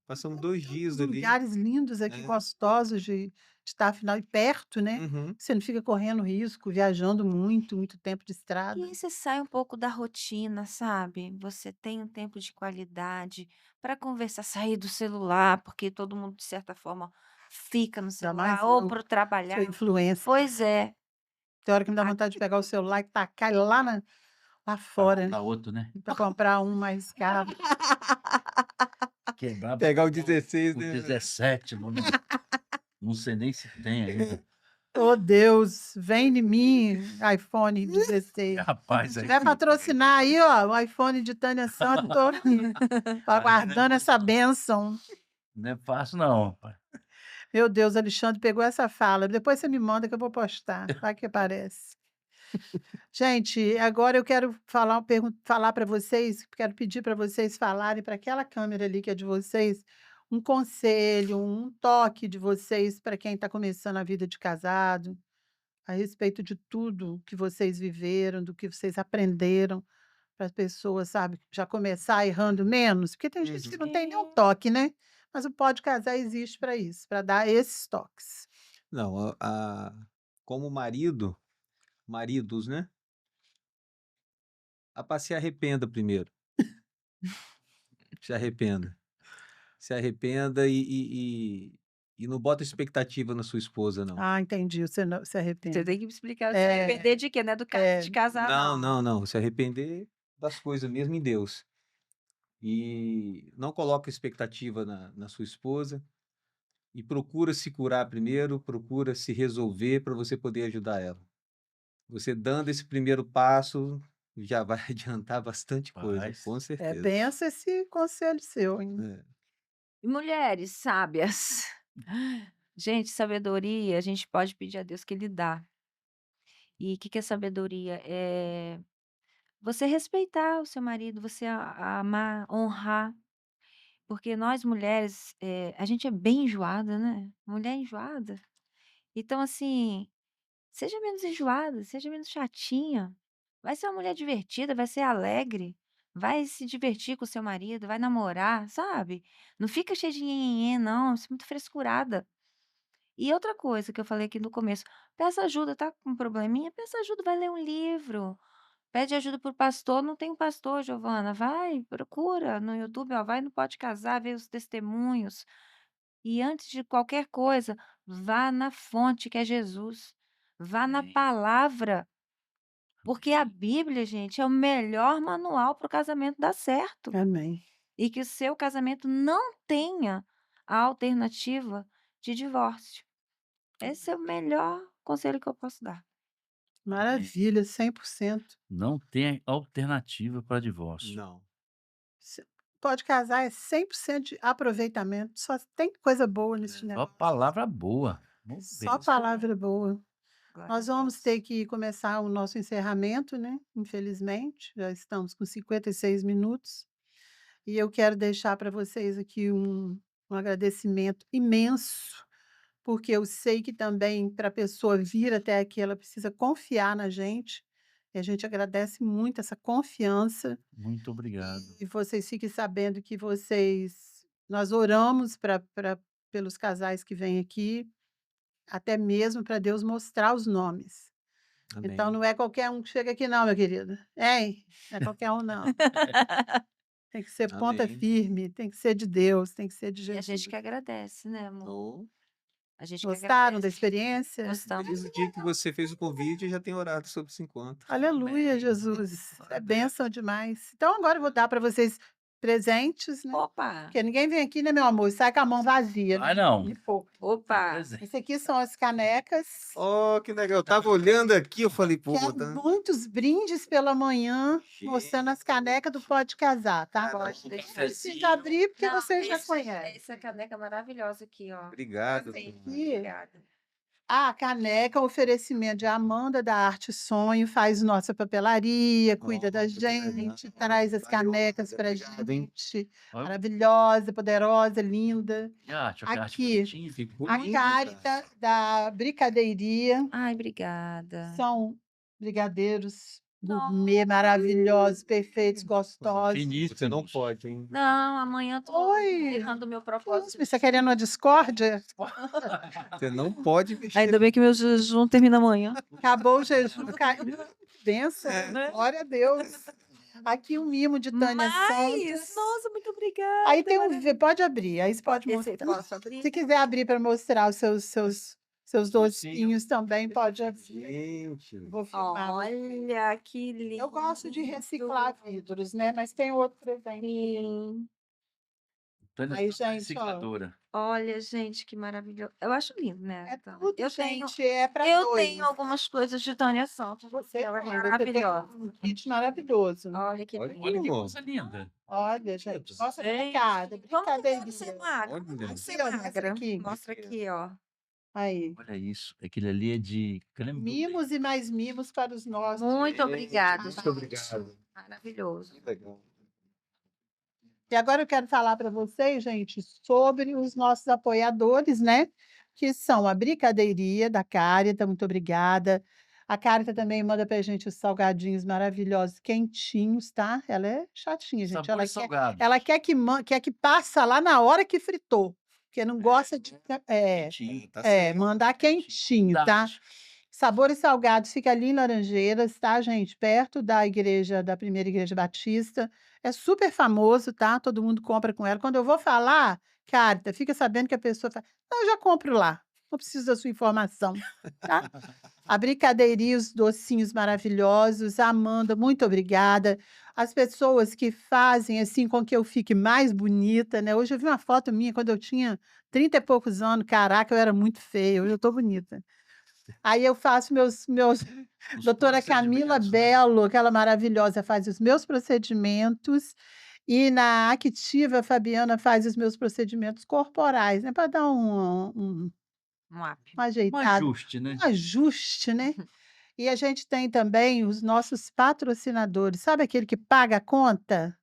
Passamos 2 dias Tantos ali. lugares lindos aqui, É. gostosos de estar afinal e perto, né? Uhum. Você não fica correndo risco, viajando muito tempo de estrada. E aí você sai um pouco da rotina, sabe? Você tem um tempo de qualidade para conversar, sair do celular, porque todo mundo, de certa forma, fica no Ainda mais celular ou eu, para sou trabalhar. influencer. Pois é. Tem hora que me dá vontade de pegar o celular e tacar ele lá fora, né? Pra outro, né? Para comprar um mais caro. Quebrar Pegar o 16, o né? 17, não sei nem se tem ainda. Oh, Deus, vem de mim, iPhone 16. Rapaz, Se aí tiver patrocinar aí, ó, o iPhone de Tânia Santos, tô aqui, aguardando essa bênção. não é fácil não, rapaz. Meu Deus, Alexandre pegou essa fala. Depois você me manda que eu vou postar. Vai que aparece. Gente, agora eu quero falar para vocês, quero pedir para vocês falarem para aquela câmera ali que é de vocês, um conselho, um toque de vocês para quem está começando a vida de casado, a respeito de tudo que vocês viveram, do que vocês aprenderam, para as pessoas, sabe, já começar errando menos, porque tem gente que não tem nenhum toque, né? Mas o Pode Casar existe para isso, para dar esses toques. Não, como maridos, né? Se arrependa primeiro. Se arrependa. Se arrependa e não bota expectativa na sua esposa, não. Ah, entendi, você se Você arrepende. tem que me explicar. Se É, arrepender de quê? Não é do caso de casar, Não. Se arrepender das coisas mesmo em Deus. E não coloca expectativa na sua esposa e procura se curar primeiro, procura se resolver para você poder ajudar ela. Você dando esse primeiro passo já vai adiantar bastante coisa, Paz. com É certeza. benção esse conselho seu, hein? É. E mulheres sábias. Gente, sabedoria, a gente pode pedir a Deus que Ele dá. E o que é sabedoria? É você respeitar o seu marido, você amar, honrar. Porque nós mulheres, a gente é bem enjoada, né? Mulher enjoada. Então, assim, seja menos enjoada, seja menos chatinha. Vai ser uma mulher divertida, vai ser alegre. Vai se divertir com o seu marido, vai namorar, sabe? Não fica cheia de nhenhenhê, não. Isso é muito frescurada. E outra coisa que eu falei aqui no começo, peça ajuda, tá com um probleminha? Peça ajuda, vai ler um livro. Pede ajuda pro pastor, não tem um pastor, Giovana, vai, procura no YouTube, ó, vai no Pode Casar, vê os testemunhos. E antes de qualquer coisa, vá na fonte que é Jesus. Vá na Amém. palavra, porque a Amém. Bíblia, gente, é o melhor manual para o casamento dar certo. Amém. E que o seu casamento não tenha a alternativa de divórcio. Esse é o melhor conselho que eu posso dar. Maravilha, 100%. Não tem alternativa para divórcio. Não. Se- Pode Casar é 100% de aproveitamento. Só tem coisa boa nesse Só negócio. palavra boa. Uma Só bênção. palavra boa. Glória Nós a vamos Deus. ter que começar o nosso encerramento, né? Infelizmente, já estamos com 56 minutos. E eu quero deixar para vocês aqui um agradecimento imenso, porque eu sei que também para a pessoa vir até aqui, ela precisa confiar na gente. E a gente agradece muito essa confiança. Muito obrigado. E vocês fiquem sabendo que nós oramos pelos casais que vêm aqui, até mesmo para Deus mostrar os nomes. Então Amém. não é qualquer um que chega aqui não, meu querido. Hein? Não é qualquer um não. Tem que ser ponta Amém. firme, tem que ser de Deus, tem que ser de E a gente Jesus. que agradece, né, amor? Oh, A gente que Gostaram da agradece. experiência? Gostamos. desde o dia que você fez o convite, eu já tenho orado sobre esse encontro. Aleluia, Amém. Jesus. Glória É a Deus. bênção demais. Então agora eu vou dar para vocês presentes, né? Opa! Porque ninguém vem aqui, né, meu amor, e sai com a mão vazia, Vai né? não. Me poupa. Opa! Presente. Esse aqui são as canecas. Oh, que legal. Eu tava olhando aqui, eu falei, pô, Quero tá... muitos brindes pela manhã, mostrando as canecas do Pode Casar, tá? Pode Não deixar. precisa abrir, porque Não, vocês já conhecem. essa caneca maravilhosa aqui, ó. Obrigado. Amém. Aqui, Obrigada. a caneca, oferecimento de Amanda da Arte Sonho, faz nossa papelaria, cuida da Nossa, que legal. gente, traz as Valeu, canecas para obrigado, hein? gente. Olha, Maravilhosa, poderosa, linda. que arte Aqui, bonitinha. Ficou a lindo, cara. Cárita da Brincadeiria. Ai, obrigada. São brigadeiros gourmet Não, maravilhosos, perfeitos, gostosos. Finíssimo. Você não pode, hein? não, amanhã eu tô Oi! errando o meu Nossa, propósito. você está querendo uma discórdia? Você não pode mexer. Ainda bem que meu jejum termina amanhã. Acabou o jejum, caiu. Benção, Né? glória a Deus. Aqui um mimo de Tânia Mas, Santos. nossa, muito obrigada. Aí tem pode abrir, aí você pode Esse aí, mostrar. posso abrir? Se quiser abrir para mostrar os seus docinhos também, pode abrir. Gente. Vou filmar. Olha, que lindo. Eu gosto de reciclar vidros, né? Mas tem outro presente. Sim. Tânia Aí, Santos é gente, ó. recicladora. Olha, gente, que maravilhoso. Eu acho lindo, né? É Então, tudo, eu tenho, gente, é para eu dois. tenho algumas coisas de Tânia Santos. Você Ela é tem, você tem maravilhosa. um kit maravilhoso. Olha que Olha, lindo. Olha que amor. coisa linda. Olha, gente, nossa, Gente, brincada, vamos brincadeirinha. ser magra. Olha. Vamos ser Aqui, ó, mostra magra. aqui. Mostra aqui, ó. Aí, Olha isso. Aquele ali é de creme brulee. mimos e mais mimos para os nossos. Muito obrigada, Muito gente. obrigado. Maravilhoso. Que legal. E agora eu quero falar para vocês, gente, sobre os nossos apoiadores, né? Que são a Brincadeiria da Cárita, muito obrigada. A Cárita também manda para a gente os salgadinhos maravilhosos, quentinhos, tá? Ela é chatinha, gente. Ela Sabores quer, salgados. ela quer que passa lá na hora que fritou, porque não gosta de Quentinho. Tá certo. mandar quentinho, tá? Didático. Sabores Salgados fica ali em Laranjeiras, tá, gente? Perto da primeira igreja batista. É super famoso, tá? Todo mundo compra com ela. Quando eu vou falar, Cárita, fica sabendo que a pessoa fala, não, eu já compro lá. Não preciso da sua informação, tá? A Brincadeirinha, os docinhos maravilhosos. Amanda, muito obrigada. As pessoas que fazem, assim, com que eu fique mais bonita, né. Hoje eu vi uma foto minha quando eu tinha 30 e poucos anos, caraca, eu era muito feia, hoje eu tô bonita. Aí eu faço meus Os doutora Camila procedimentos, né? Bello, aquela maravilhosa, faz os meus procedimentos, e na Activa, a Fabiana faz os meus procedimentos corporais, né, para dar Um up. uma ajeitada, né? um ajuste, né. E a gente tem também os nossos patrocinadores, sabe aquele que paga a conta?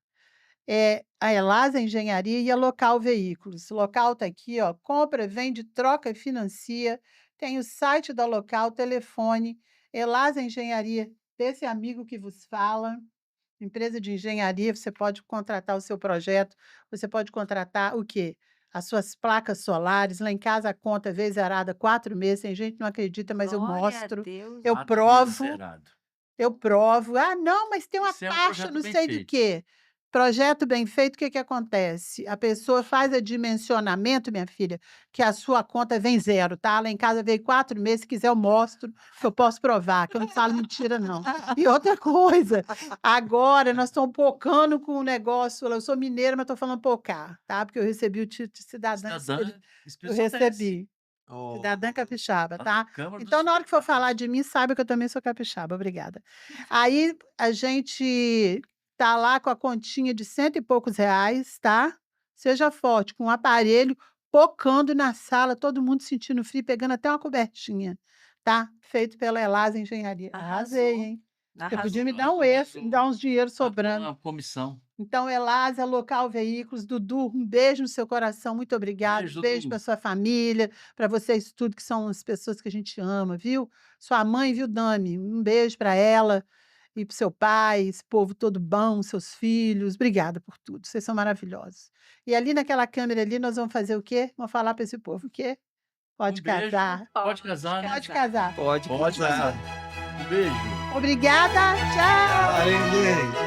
É a Elasa Engenharia e a Local Veículos. O Local está aqui, ó, compra, vende, troca e financia. Tem o site da Local, telefone, Elasa Engenharia, desse amigo que vos fala. Empresa de engenharia, você pode contratar o seu projeto, você pode contratar o quê? As suas placas solares. Lá em casa a conta vez zerada 4 meses, tem gente que não acredita, mas eu Glória a mostro, Deus. eu 4 meses provo. zerado. Eu provo. "Ah, não, mas tem uma Isso é um taxa, projeto não bem sei do feito. quê". Projeto bem feito, o que que acontece? A pessoa faz a dimensionamento, minha filha, que a sua conta vem zero, tá? Lá em casa veio 4 meses, se quiser eu mostro, que eu posso provar, que eu não falo mentira não. E outra coisa, agora nós estamos pocando com o negócio, eu sou mineira, mas estou falando pocar, tá? Porque eu recebi o título de cidadã Cidadã eu espirituense. recebi. Oh, Cidadã capixaba, Lá tá? na Câmara dos Então, na hora que for Deputados. falar de mim, saiba que eu também sou capixaba, obrigada. Aí, a gente tá lá com a continha de cento e poucos reais, tá? Seja forte, com um aparelho, pocando na sala, todo mundo sentindo frio, pegando até uma cobertinha, tá? Feito pela Elasa Engenharia. Arrasei, Arrasou. hein? Você podia Arrasou. me dar um extra, me dar uns dinheiro Tá com sobrando. uma comissão. Então, Elasa, Local Veículos, Dudu, um beijo no seu coração, muito obrigada. Beijo, Beijo Dudu. para sua família, para vocês tudo, que são as pessoas que a gente ama, viu? Sua mãe, viu, Dami? Um beijo para ela e para o seu pai, esse povo todo bom, seus filhos. Obrigada por tudo, vocês são maravilhosos. E ali naquela câmera ali, nós vamos fazer o quê? Vamos falar para esse povo o quê? Pode Um beijo. casar. Pode casar, né? Pode casar. pode Pode casar. casar. Um beijo. Obrigada, tchau! Valeu, gente.